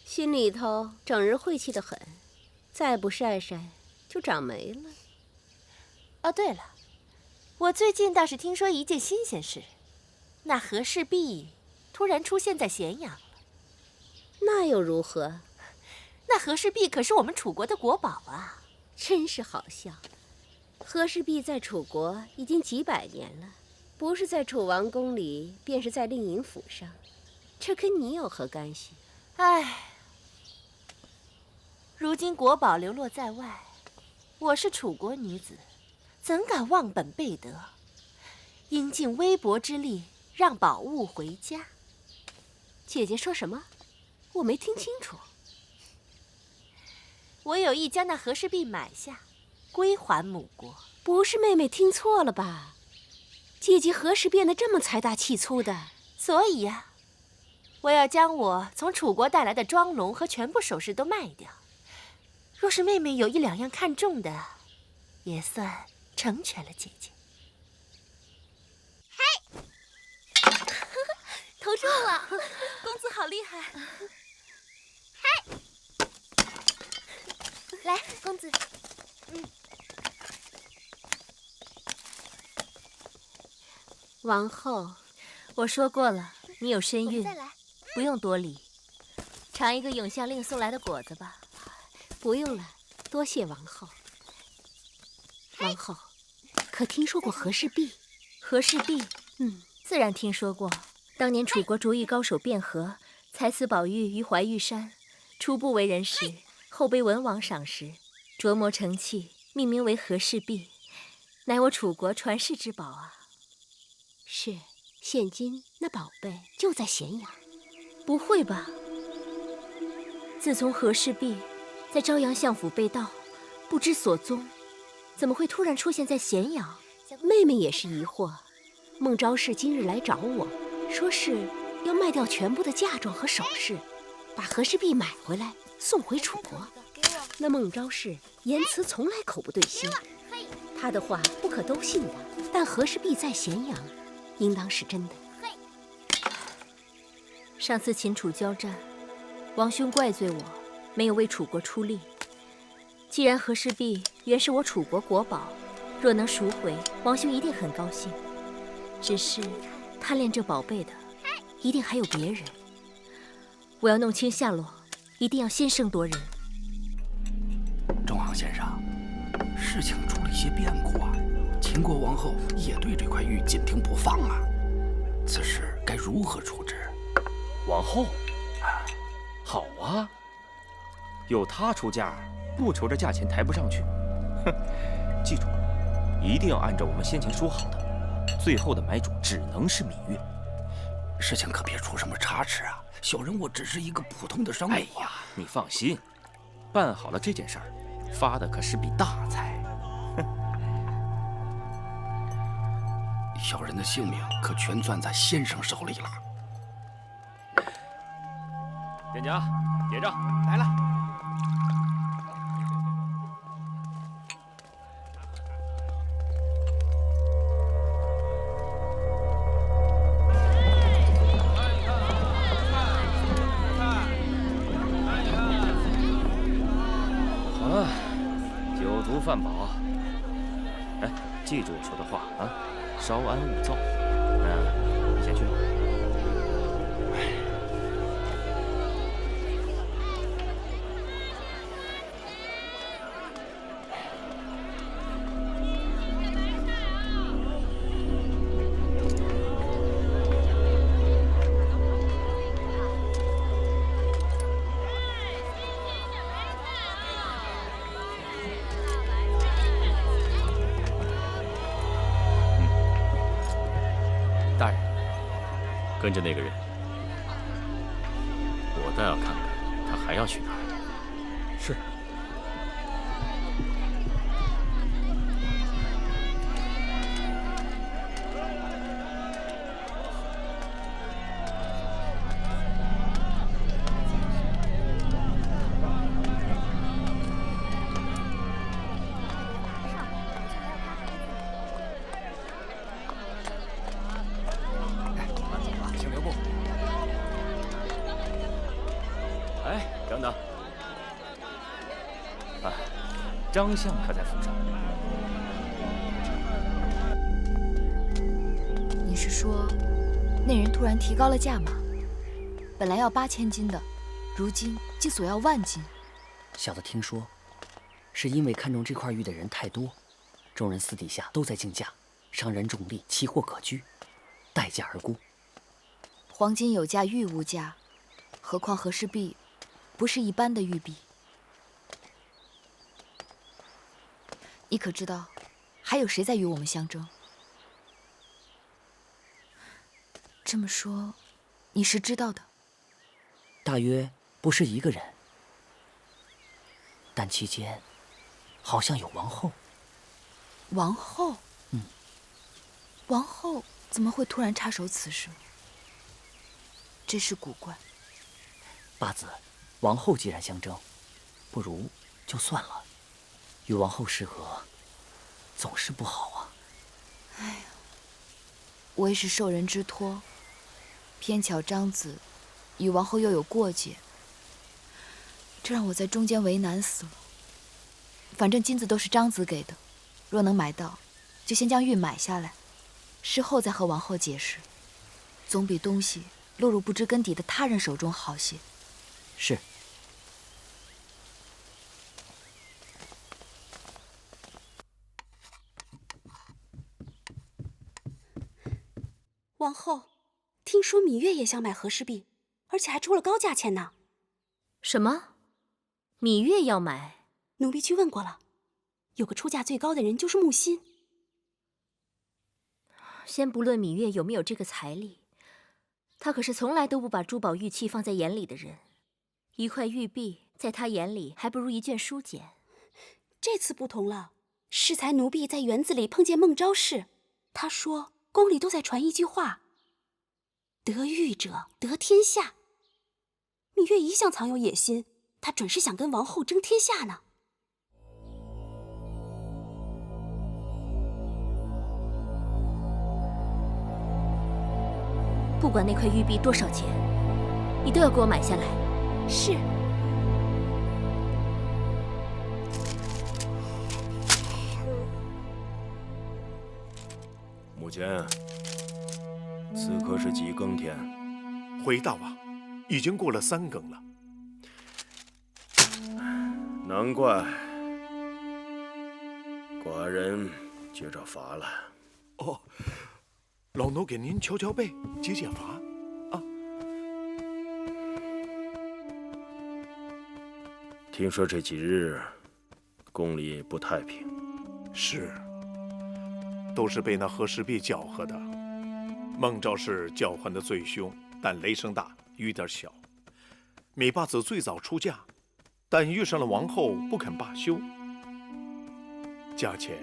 心里头整日晦气得很，再不晒晒就长霉了。哦，对了，我最近倒是听说一件新鲜事，那和氏璧突然出现在咸阳了。那又如何？那和氏璧可是我们楚国的国宝啊！真是好笑。和氏璧在楚国已经几百年了，不是在楚王宫里，便是在令尹府上，这跟你有何干系？唉，如今国宝流落在外，我是楚国女子，怎敢忘本背德？应尽微薄之力，让宝物回家。姐姐说什么？我没听清楚。我有意将那和氏璧买下，归还母国。不是妹妹听错了吧？姐姐何时变得这么财大气粗的？所以呀，我要将我从楚国带来的庄笼和全部首饰都卖掉。若是妹妹有一两样看中的，也算成全了姐姐。嘿，投中了，公子好厉害！嘿。来，公子，王后，我说过了，你有身孕，不用多礼。尝一个永相令送来的果子吧。不用了，多谢王后。王后，可听说过和氏璧？和氏璧，自然听说过。当年楚国卓玉高手卞和采此宝玉于怀玉山，初不为人时。后被文王赏识，琢磨成器，命名为和氏璧，乃我楚国传世之宝啊！是，现今那宝贝就在咸阳。不会吧？自从和氏璧在朝阳相府被盗，不知所踪，怎么会突然出现在咸阳？妹妹也是疑惑。孟昭氏今日来找我，说是要卖掉全部的嫁妆和首饰，把和氏璧买回来。送回楚国，那孟昭氏言辞从来口不对心，他的话不可都信的。但和氏璧在咸阳，应当是真的。上次秦楚交战，王兄怪罪我没有为楚国出力。既然和氏璧原是我楚国国宝，若能赎回，王兄一定很高兴。只是贪恋这宝贝的，一定还有别人。我要弄清下落。一定要先声夺人。中行先生，事情出了一些变故啊，秦国王后也对这块玉紧盯不放啊，此事该如何处置？王后，好啊，有她出价，不愁这价钱抬不上去。哼，记住，一定要按照我们先前说好的，最后的买主只能是芈月。事情可别出什么差池啊！小人我只是一个普通的商贾。哎呀，你放心，办好了这件事儿，发的可是笔大财。小人的性命可全攥在先生手里了。店家，结账。来了。好了，酒足饭饱。哎，记住我说的话啊，稍安勿躁。那你先去吧。大人，跟着那个人，我倒要看看他还要去哪儿。是。请留步。哎，等等。啊，张相可在府上？你是说，那人突然提高了价码？本来要8000金的，如今竟索要10000金。小的听说，是因为看中这块玉的人太多，众人私底下都在竞价，商人重利，奇货可居，待价而沽。黄金有价，玉无价，何况和氏璧不是一般的玉璧。你可知道，还有谁在与我们相争？这么说，你是知道的。大约不是一个人，但期间好像有王后。王后？王后怎么会突然插手此事？真是古怪。八子，王后既然相争，不如就算了。与王后失和，总是不好啊。哎呀，我也是受人之托，偏巧张子与王后又有过节，这让我在中间为难死了。反正金子都是张子给的，若能买到，就先将玉买下来，事后再和王后解释，总比东西落入不知根底的他人手中好些。是。王后，听说芈月也想买和氏璧，而且还出了高价钱呢。什么？芈月要买？奴婢去问过了，有个出价最高的人就是木心。先不论芈月有没有这个财力，她可是从来都不把珠宝玉器放在眼里的人。一块玉璧在她眼里还不如一卷书简。这次不同了，适才奴婢在园子里碰见孟昭氏，她说宫里都在传一句话：得玉者得天下。芈月一向藏有野心，她准是想跟王后争天下呢。不管那块玉璧多少钱，你都要给我买下来。是。母亲，此刻是几更天？回大王，已经过了3更了。难怪寡人觉着乏了。哦，老奴给您敲敲背，解解乏。啊。听说这几日宫里不太平。是。都是被那和氏璧搅和的。孟昭氏叫唤的最凶，但雷声大，雨点小。芈八子最早出嫁，但遇上了王后不肯罢休，价钱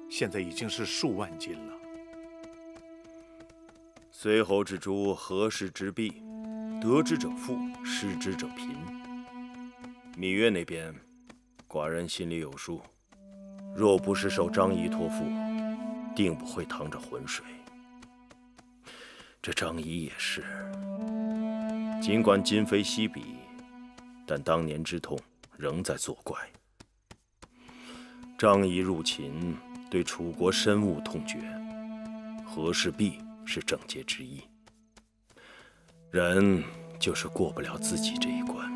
现在已经是数万金了。随侯之珠，何氏之璧，得之者富，失之者贫。芈月那边，寡人心里有数。若不是受张仪托付，定不会趟着浑水。这张仪也是，尽管今非昔比，但当年之痛仍在作怪。张仪入秦，对楚国深恶痛绝，和氏璧是症结之一。人就是过不了自己这一关。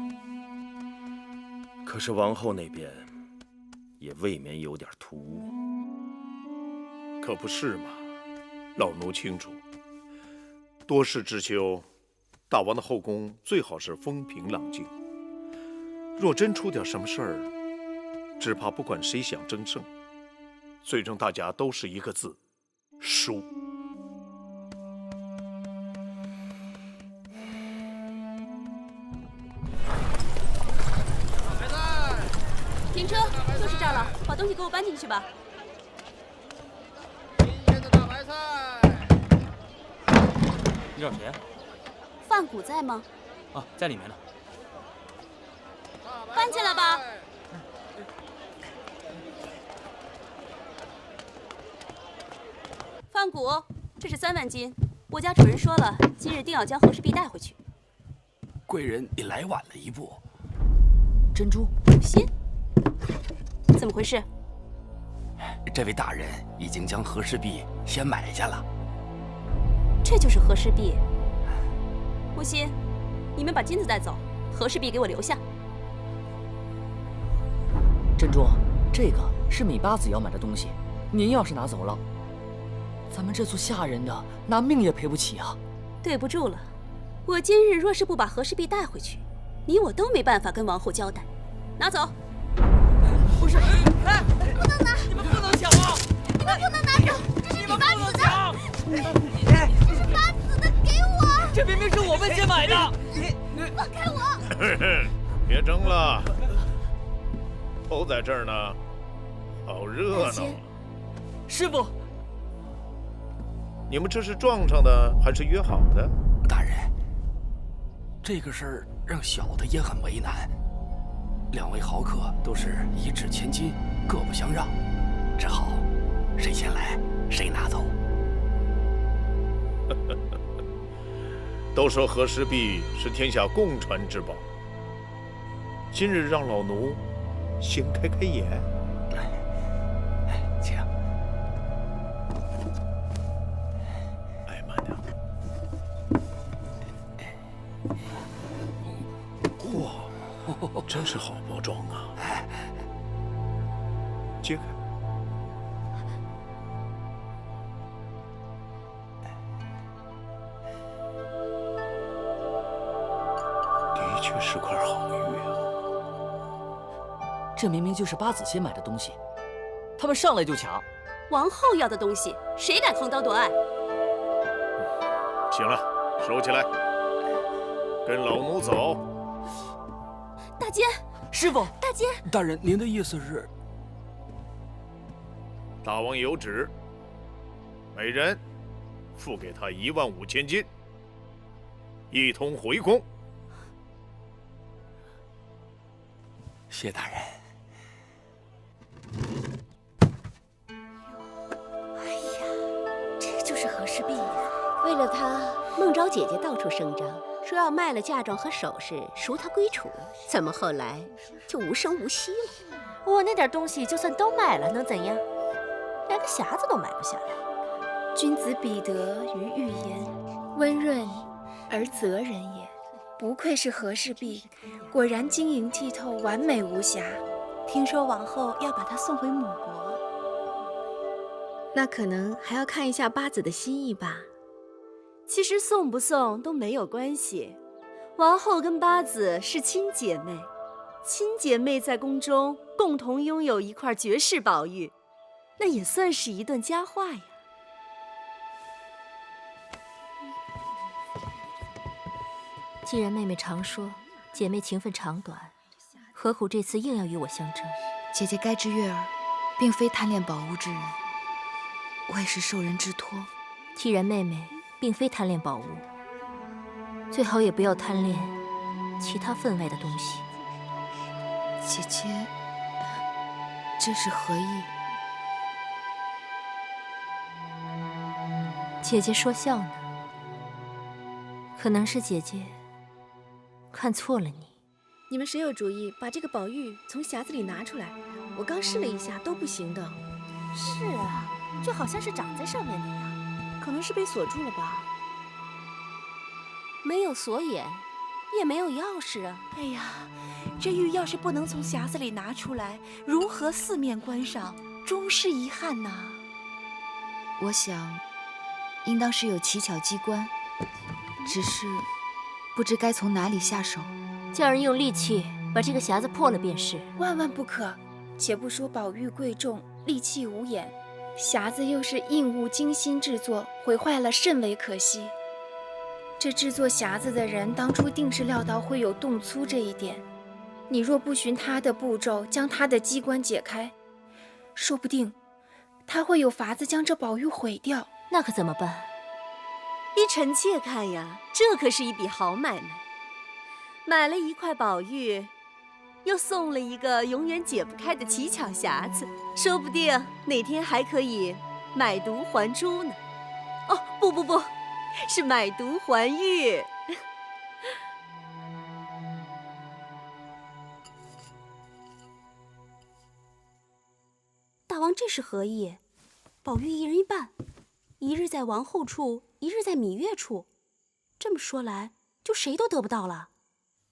可是王后那边也未免有点突兀。可不是嘛，老奴清楚。多事之秋，大王的后宫最好是风平浪静。若真出点什么事儿，只怕不管谁想争胜，最终大家都是一个字：输。停车，就是这儿了，把东西给我搬进去吧。你找谁啊？范谷在吗？啊，在里面呢。搬进来吧。范谷，这是3万斤，我家主人说了，今日定要将和氏璧带回去。贵人，你来晚了一步。珍珠，心，怎么回事？这位大人已经将和氏璧先买下了。这就是和氏璧。无心，你们把金子带走，和氏璧给我留下。珍珠，这个是芈八子要买的东西，您要是拿走了，咱们这做下人的拿命也赔不起啊！对不住了，我今日若是不把和氏璧带回去，你我都没办法跟王后交代。拿走。不是，哎，不能拿！你们不能抢啊！你们不能拿走，这是八子的。这是八子的，给我！这明明是我们先买的。放开我！别争了，都在这儿呢，好热闹啊！师傅，你们这是撞上的还是约好的？大人，这个事儿让小的也很为难。2位豪客都是一掷千金，各不相让，只好谁先来谁拿走。都说和氏璧是天下共传之宝，今日让老奴先开开眼。请。哎，慢点。哇，真是好包装啊！揭开。的确是块好玉啊！这明明就是八子先买的东西，他们上来就抢。王后要的东西，谁敢横刀夺爱？行了，收起来，跟老奴走。大监，师傅，大监，大人，您的意思是？大王有旨，每人付给他15000金，一同回宫。谢大人。哎呀，这就是和氏璧呀！为了他，孟昭姐姐到处声张，说要卖了嫁妆和首饰赎她归楚。怎么后来就无声无息了？我那点东西就算都卖了，能怎样？连个匣子都买不下来。君子彼得于玉言，温润而泽人也。不愧是和氏璧，果然晶莹剔透，完美无瑕。听说王后要把它送回母国，那可能还要看一下八子的心意吧。其实送不送都没有关系，王后跟八子是亲姐妹，亲姐妹在宫中共同拥有一块绝世宝玉，那也算是一段佳话呀。既然妹妹常说姐妹情分长短，何苦这次硬要与我相争？姐姐该知月儿并非贪恋宝物之人，我也是受人之托。既然妹妹并非贪恋宝物，最好也不要贪恋其他分外的东西。姐姐，这是何意？姐姐说笑呢，可能是姐姐看错了你。你们谁有主意把这个宝玉从匣子里拿出来？我刚试了一下，都不行的。是啊，就好像是长在上面那样，可能是被锁住了吧？没有锁眼，也没有钥匙啊！哎呀，这玉要是不能从匣子里拿出来，如何四面观赏，终是遗憾呐。我想，应当是有奇巧机关，只是不知该从哪里下手。叫人用利器把这个匣子破了便是。万万不可！且不说宝玉贵重，利器无眼，匣子又是硬物精心制作，毁坏了甚为可惜。这制作匣子的人当初定是料到会有动粗这一点，你若不循他的步骤将他的机关解开，说不定他会有法子将这宝玉毁掉。那可怎么办？依臣妾看呀，这可是一笔好买卖。买了一块宝玉，又送了一个永远解不开的奇巧匣子，说不定哪天还可以买椟还珠呢。哦，不，是买椟还玉。大王这是何意？宝玉一人一半，一日在王后处，一日在芈月处。这么说来，就谁都得不到了。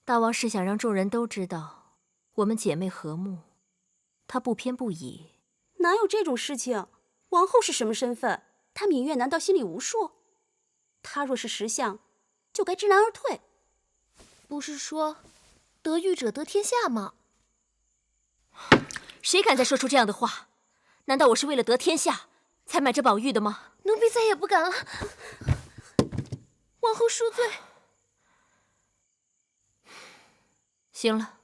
大王是想让众人都知道我们姐妹和睦，他不偏不倚。哪有这种事情？王后是什么身份？她芈月难道心里无数？她若是识相，就该知难而退。不是说得玉者得天下吗？谁敢再说出这样的话？难道我是为了得天下才买这宝玉的吗？奴婢再也不敢了。王后恕罪。行了，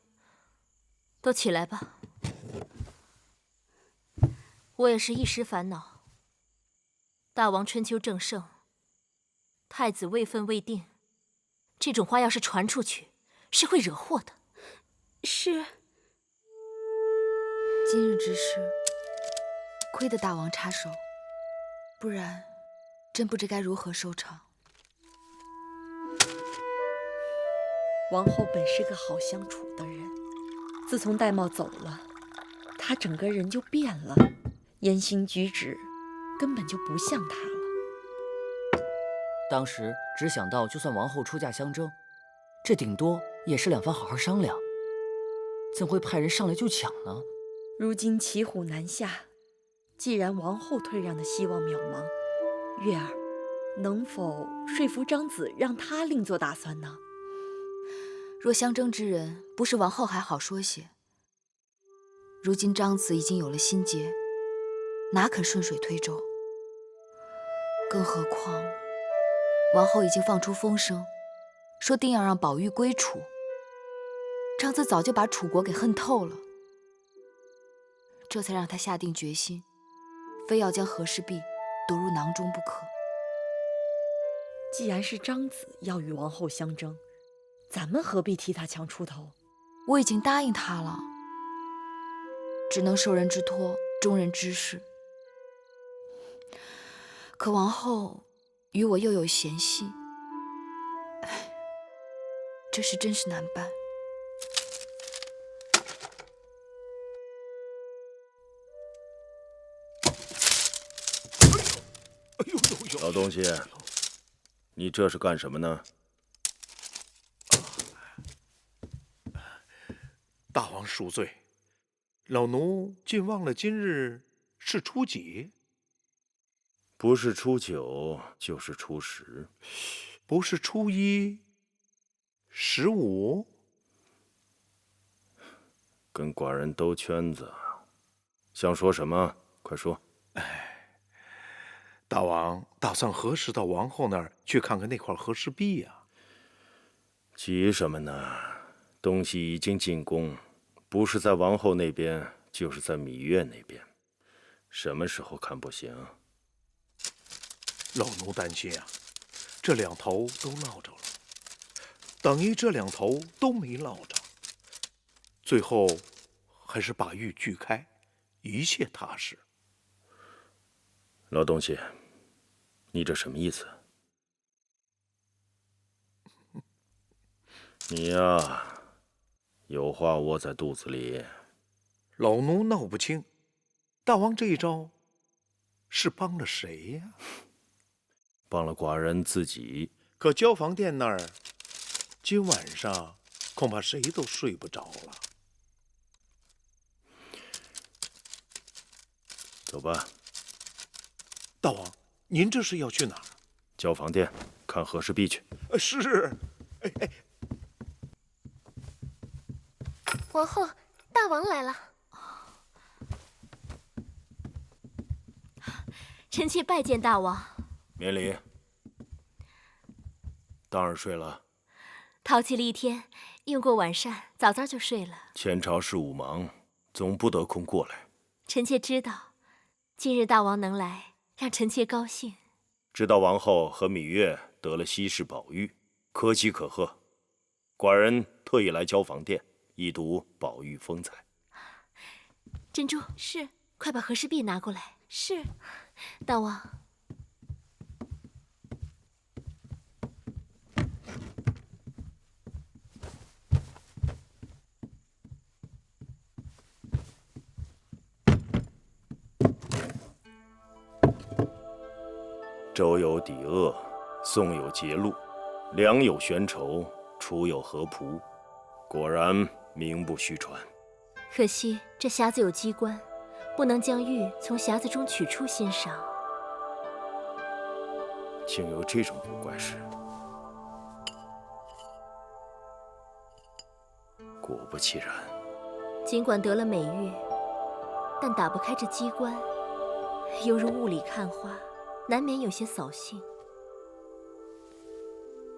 都起来吧。我也是一时烦恼。大王春秋正盛，太子位分未定，这种话要是传出去，是会惹祸的。是。今日之事，亏得大王插手，不然真不知该如何收场。王后本是个好相处的人，自从玳瑁走了，她整个人就变了，言行举止根本就不像她了。当时只想到，就算王后出嫁相争，这顶多也是两番好好商量，怎会派人上来就抢呢？如今骑虎难下，既然王后退让的希望渺茫，月儿能否说服张子，让他另做打算呢？若相争之人不是王后还好说些，如今张子已经有了心结，哪肯顺水推舟？更何况王后已经放出风声，说定要让宝玉归楚。张子早就把楚国给恨透了，这才让他下定决心，非要将和氏璧夺入囊中不可。既然是张子要与王后相争，咱们何必替他强出头？我已经答应他了，只能受人之托，忠人之事。可王后与我又有嫌隙，唉，这事真是难办。老东西，你这是干什么呢？大王恕罪，老奴竟忘了今日是初几。不是初9，就是初10，不是初1、15。跟寡人兜圈子，想说什么？快说。大王打算何时到王后那儿去看看那块和氏璧呀？急什么呢？东西已经进宫，不是在王后那边，就是在芈月那边，什么时候看不行？老奴担心啊，这两头都落着了。等于这两头都没落着，最后还是把狱锯开，一切踏实。老东西，你这什么意思？你呀，有话窝在肚子里。老奴闹不清，大王这一招是帮了谁呀？帮了寡人自己。可交房店那儿，今晚上恐怕谁都睡不着了。走吧。大王，您这是要去哪儿？交房店看和氏璧去。是。王后，大王来了。臣妾拜见大王。免礼。当然睡了。淘气了一天，用过晚膳，早早就睡了。前朝事务忙，总不得空过来。臣妾知道，今日大王能来，让臣妾高兴。知道王后和芈月得了稀世宝玉，可喜可贺。寡人特意来交房店，一睹宝玉风采。珍珠是，快把和氏璧拿过来。是，大王。周有抵厄，宋有节禄，梁有悬愁，楚有合仆，果然名不虚传。可惜这匣子有机关，不能将玉从匣子中取出欣赏。竟有这种古怪事！果不其然，尽管得了美玉，但打不开这机关，犹如雾里看花，难免有些扫兴。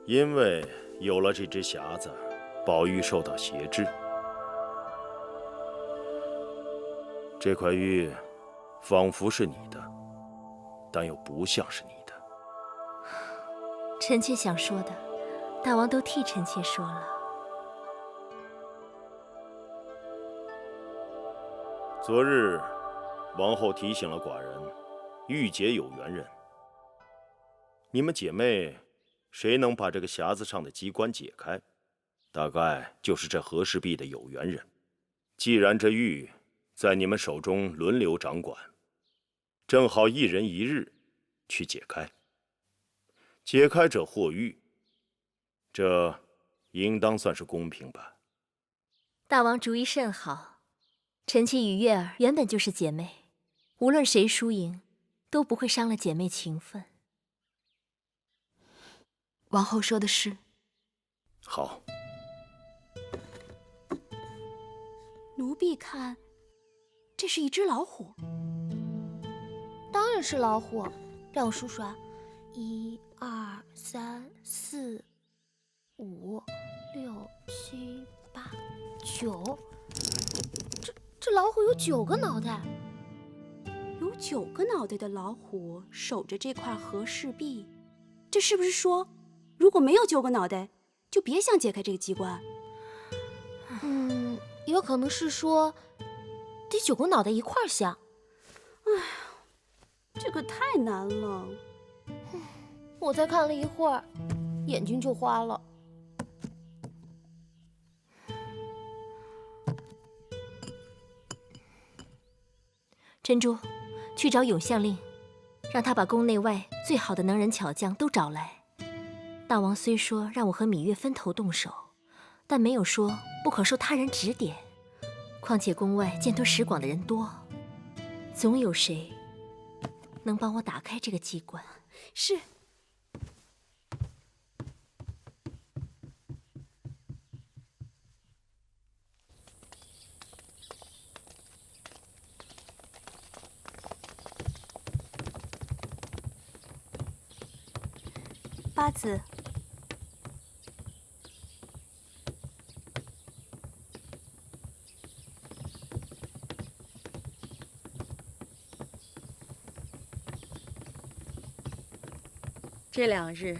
因为有了这只匣子，宝玉受到挟制。这块玉仿佛是你的，但又不像是你的。臣妾想说的，大王都替臣妾说了。昨日，王后提醒了寡人，玉姐有缘人。你们姐妹，谁能把这个匣子上的机关解开，大概就是这和氏璧的有缘人。既然这玉在你们手中轮流掌管，正好一人一日去解开。解开者获玉，这应当算是公平吧？大王主意甚好，臣妾与月儿原本就是姐妹，无论谁输赢，都不会伤了姐妹情分。王后说的是。好。奴婢看，这是一只老虎。当然是老虎，让我数数啊，1、2、3、4、5、6、7、8、9。这老虎有9个脑袋。有9个脑袋的老虎守着这块和氏璧，这是不是说，如果没有9个脑袋，就别想解开这个机关？也有可能是说，得9个脑袋一块儿想。哎呀，这个太难了。我才看了一会儿，眼睛就花了。珍珠，去找永相令，让他把宫内外最好的能人巧匠都找来。大王虽说让我和芈月分头动手，但没有说不可受他人指点。况且宫外见多识广的人多，总有谁能帮我打开这个机关。是。八子，这2日，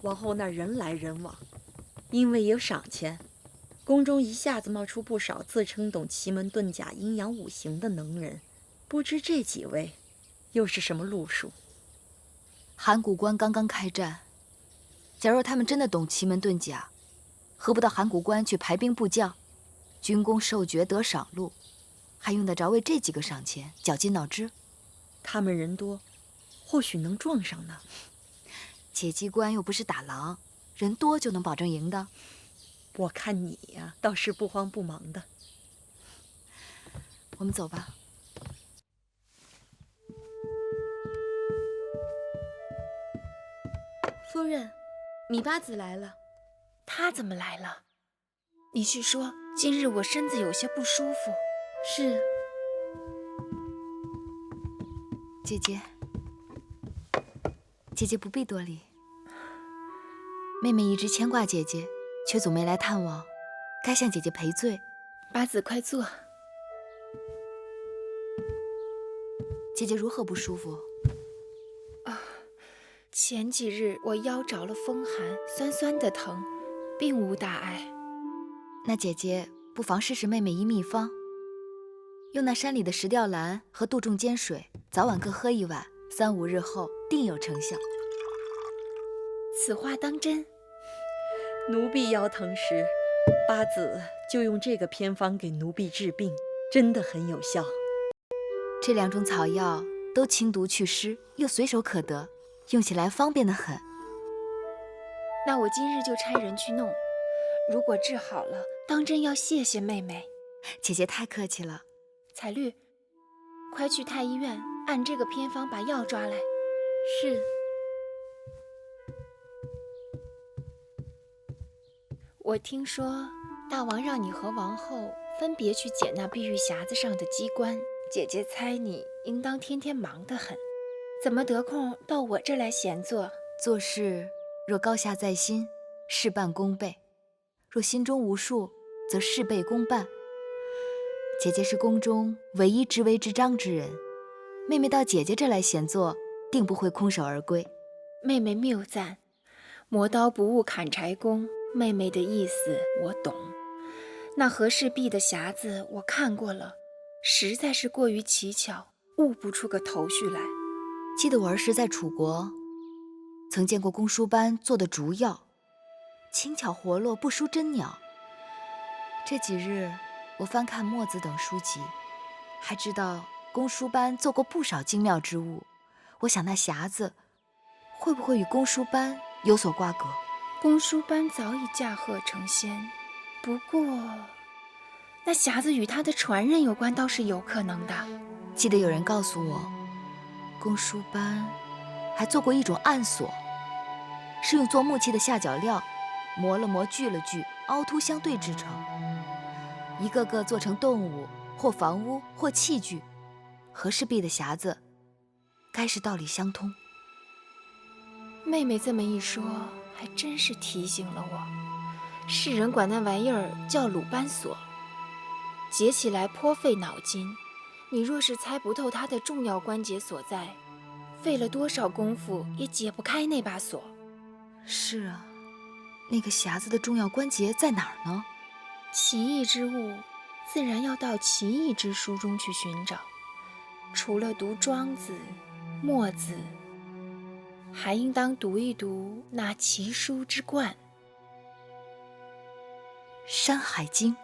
王后那儿人来人往，因为有赏钱，宫中一下子冒出不少自称懂奇门遁甲、阴阳五行的能人，不知这几位又是什么路数？函谷关刚刚开战，假若他们真的懂奇门遁甲，何不到函谷关去排兵布将，军功授爵得赏禄，还用得着为这几个赏钱绞尽脑汁？他们人多，或许能撞上呢。解机关又不是打狼，人多就能保证赢的。我看你呀，倒是不慌不忙的。我们走吧。夫人，米八子来了。他怎么来了？你去说，今日我身子有些不舒服。是。姐姐，姐姐不必多礼。妹妹一直牵挂姐姐，却总没来探望，该向姐姐赔罪。八子，快坐。姐姐如何不舒服？前几日我腰着了风寒，酸酸的疼，并无大碍。那姐姐不妨试试妹妹一秘方，用那山里的石吊兰和杜仲煎水，早晚各喝一碗，3、5日后定有成效。此话当真？奴婢腰疼时，八子就用这个偏方给奴婢治病，真的很有效。这2种草药都清毒祛湿，又随手可得，用起来方便得很。那我今日就差人去弄，如果治好了，当真要谢谢妹妹。姐姐太客气了。彩绿，快去太医院按这个偏方把药抓来。是。我听说大王让你和王后分别去解那碧玉匣子上的机关，姐姐猜你应当天天忙得很，怎么得空到我这来闲坐？做事若高下在心，事半功倍；若心中无数，则事倍功半。姐姐是宫中唯一知微知章之人，妹妹到姐姐这来闲坐，定不会空手而归。妹妹谬赞，磨刀不误砍柴工。妹妹的意思我懂，那和氏璧的匣子我看过了，实在是过于奇巧，悟不出个头绪来。记得我儿时在楚国，曾见过公输班做的竹药，轻巧活络，不输真鸟。这几日我翻看墨子等书籍，还知道公输班做过不少精妙之物。我想那匣子会不会与公输班有所瓜葛？公输班早已驾鹤成仙，不过那匣子与他的传人有关，倒是有可能的。记得有人告诉我，公输班还做过一种暗锁，是用做木器的下脚料磨了磨，锯了锯，凹凸相对制成，一个个做成动物或房屋或器具。和氏璧的匣子该是道理相通。妹妹这么一说，还真是提醒了我。世人管那玩意儿叫鲁班锁，解起来颇费脑筋。你若是猜不透它的重要关节所在，费了多少功夫也解不开那把锁。是啊，那个匣子的重要关节在哪儿呢？奇异之物，自然要到奇异之书中去寻找。除了读庄子、墨子，还应当读一读那奇书之冠《山海经》。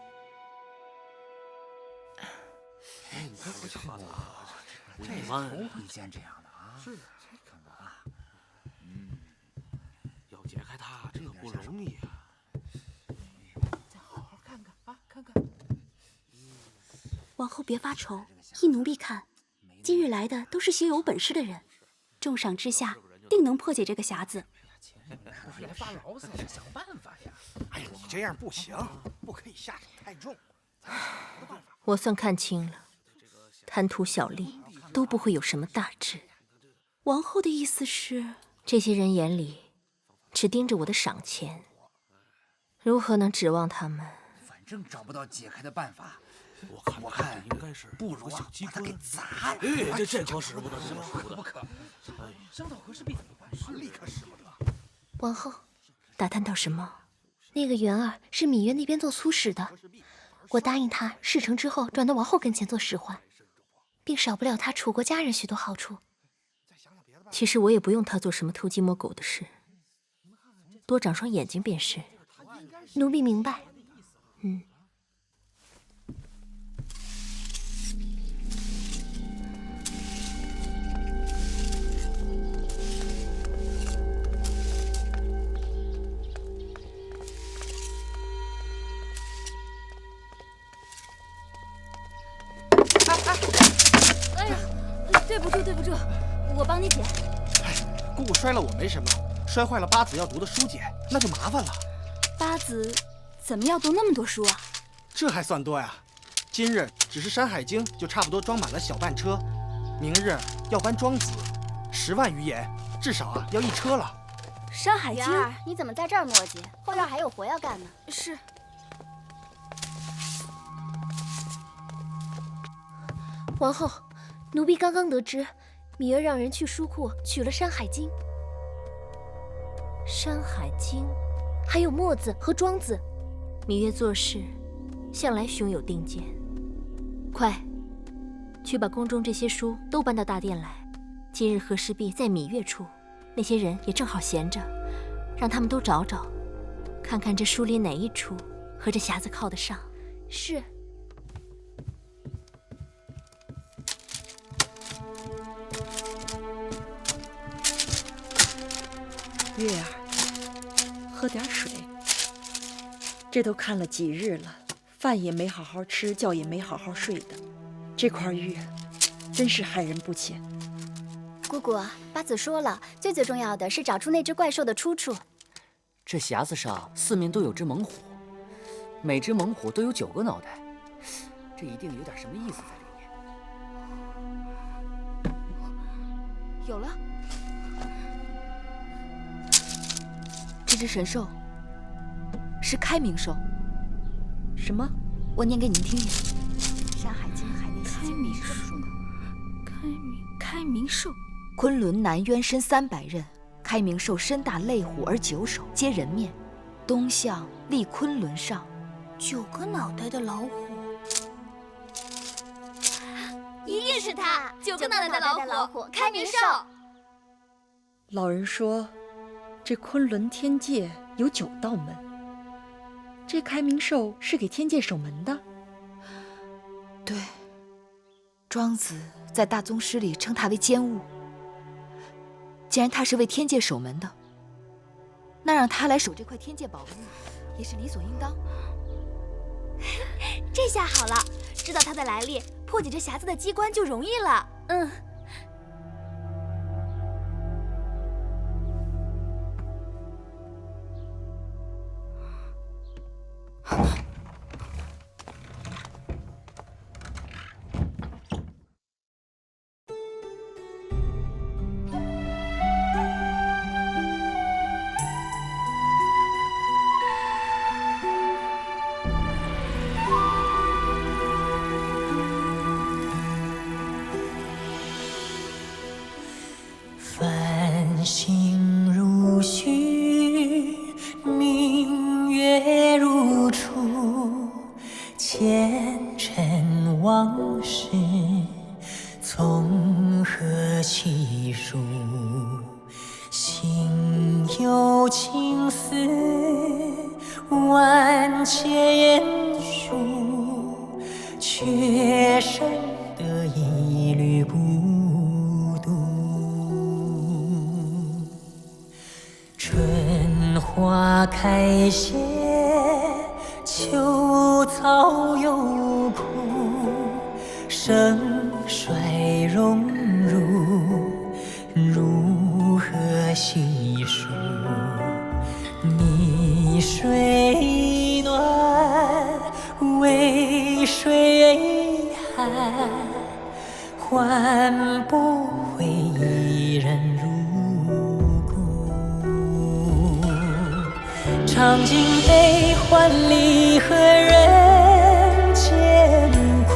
哎，你看这小子啊，这是头一见这样的啊！是，看看啊，要解开它这不容易啊！再好好看看啊，看看。王后别发愁，依奴婢看，今日来的都是些有本事的人，重赏之下，定能破解这个匣子。别发牢骚，想办法呀！哎呀，你这样不行，不可以下手太重。我算看清了，贪图小利都不会有什么大志。王后的意思是，这些人眼里只盯着我的赏钱，如何能指望他们？反正找不到解开的办法。我看应该是不如啊，把它给砸了。哎，这可使不得，不可！哎，伤到和氏璧怎么办？立刻使不得。王后，打探到什么？那个元儿是芈月那边做粗使的，我答应他事成之后转到王后跟前做使唤，并少不了他楚国家人许多好处。其实我也不用他做什么偷鸡摸狗的事，多长双眼睛便是。奴婢明白。哎呀，对不住，对不住，我帮你捡。姑姑摔了我没什么，摔坏了八子要读的书简，那就麻烦了。八子怎么要读那么多书啊？这还算多呀？今日只是《山海经》就差不多装满了小半车，明日要搬《庄子》，10万余言，至少要1车了。《山海经》元儿，你怎么在这儿磨叽？后院还有活要干呢。是。王后，奴婢刚刚得知，芈月让人去书库取了《山海经》。《山海经》，还有《墨子》和《庄子》。芈月做事向来胸有定见，快去把宫中这些书都搬到大殿来。今日和氏璧在芈月处，那些人也正好闲着，让他们都找找，看看这书里哪一处和这匣子靠得上。是。月儿，喝点水。这都看了几日了，饭也没好好吃，觉也没好好睡的。这块玉真是害人不浅。姑姑，八子说了，最重要的是找出那只怪兽的出处。这匣子上4面都有只猛虎，每只猛虎都有9个脑袋，这一定有点什么意思在里面。有了。这只神兽是开明兽。什么？我念给您听听，《山海经·海内西经》里是这么说的：开明兽，昆仑南渊深300仞，开明兽身大类虎而9首，皆人面，东向立昆仑上。9个脑袋的老虎，一定是它，9个脑袋的老虎，开明兽。老人说，这昆仑天界有9道门，这开明兽是给天界守门的。对，庄子在大宗师里称他为奸物。既然他是为天界守门的，那让他来守这块天界宝物，也是理所应当。这下好了，知道他的来历，破解这匣子的机关就容易了。繁星如许，明月如初，前尘往事从何起数？心有情丝万千束，却生得一缕孤独。春花开谢，秋草又枯，盛衰荣辱，如何细数？泥水暖，渭水寒，换不回一人如故。尝尽悲欢离合人间苦，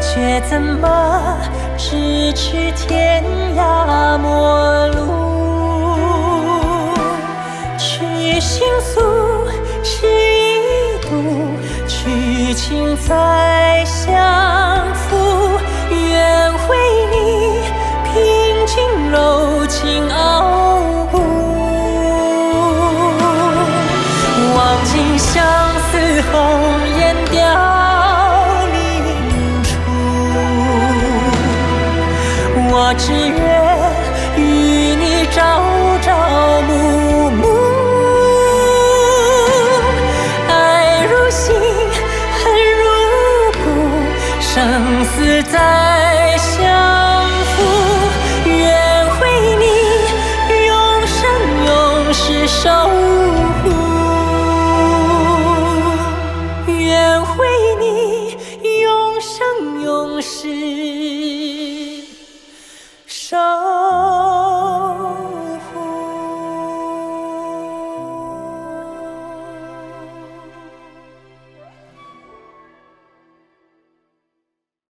却怎么咫尺天涯陌路？心再相负，愿为你平静柔情傲骨。望尽相思红颜凋零处，我只愿与你朝朝暮暮，爱如心，恨如骨，生死再相负，愿为你永生永世守护，愿为你永生永世守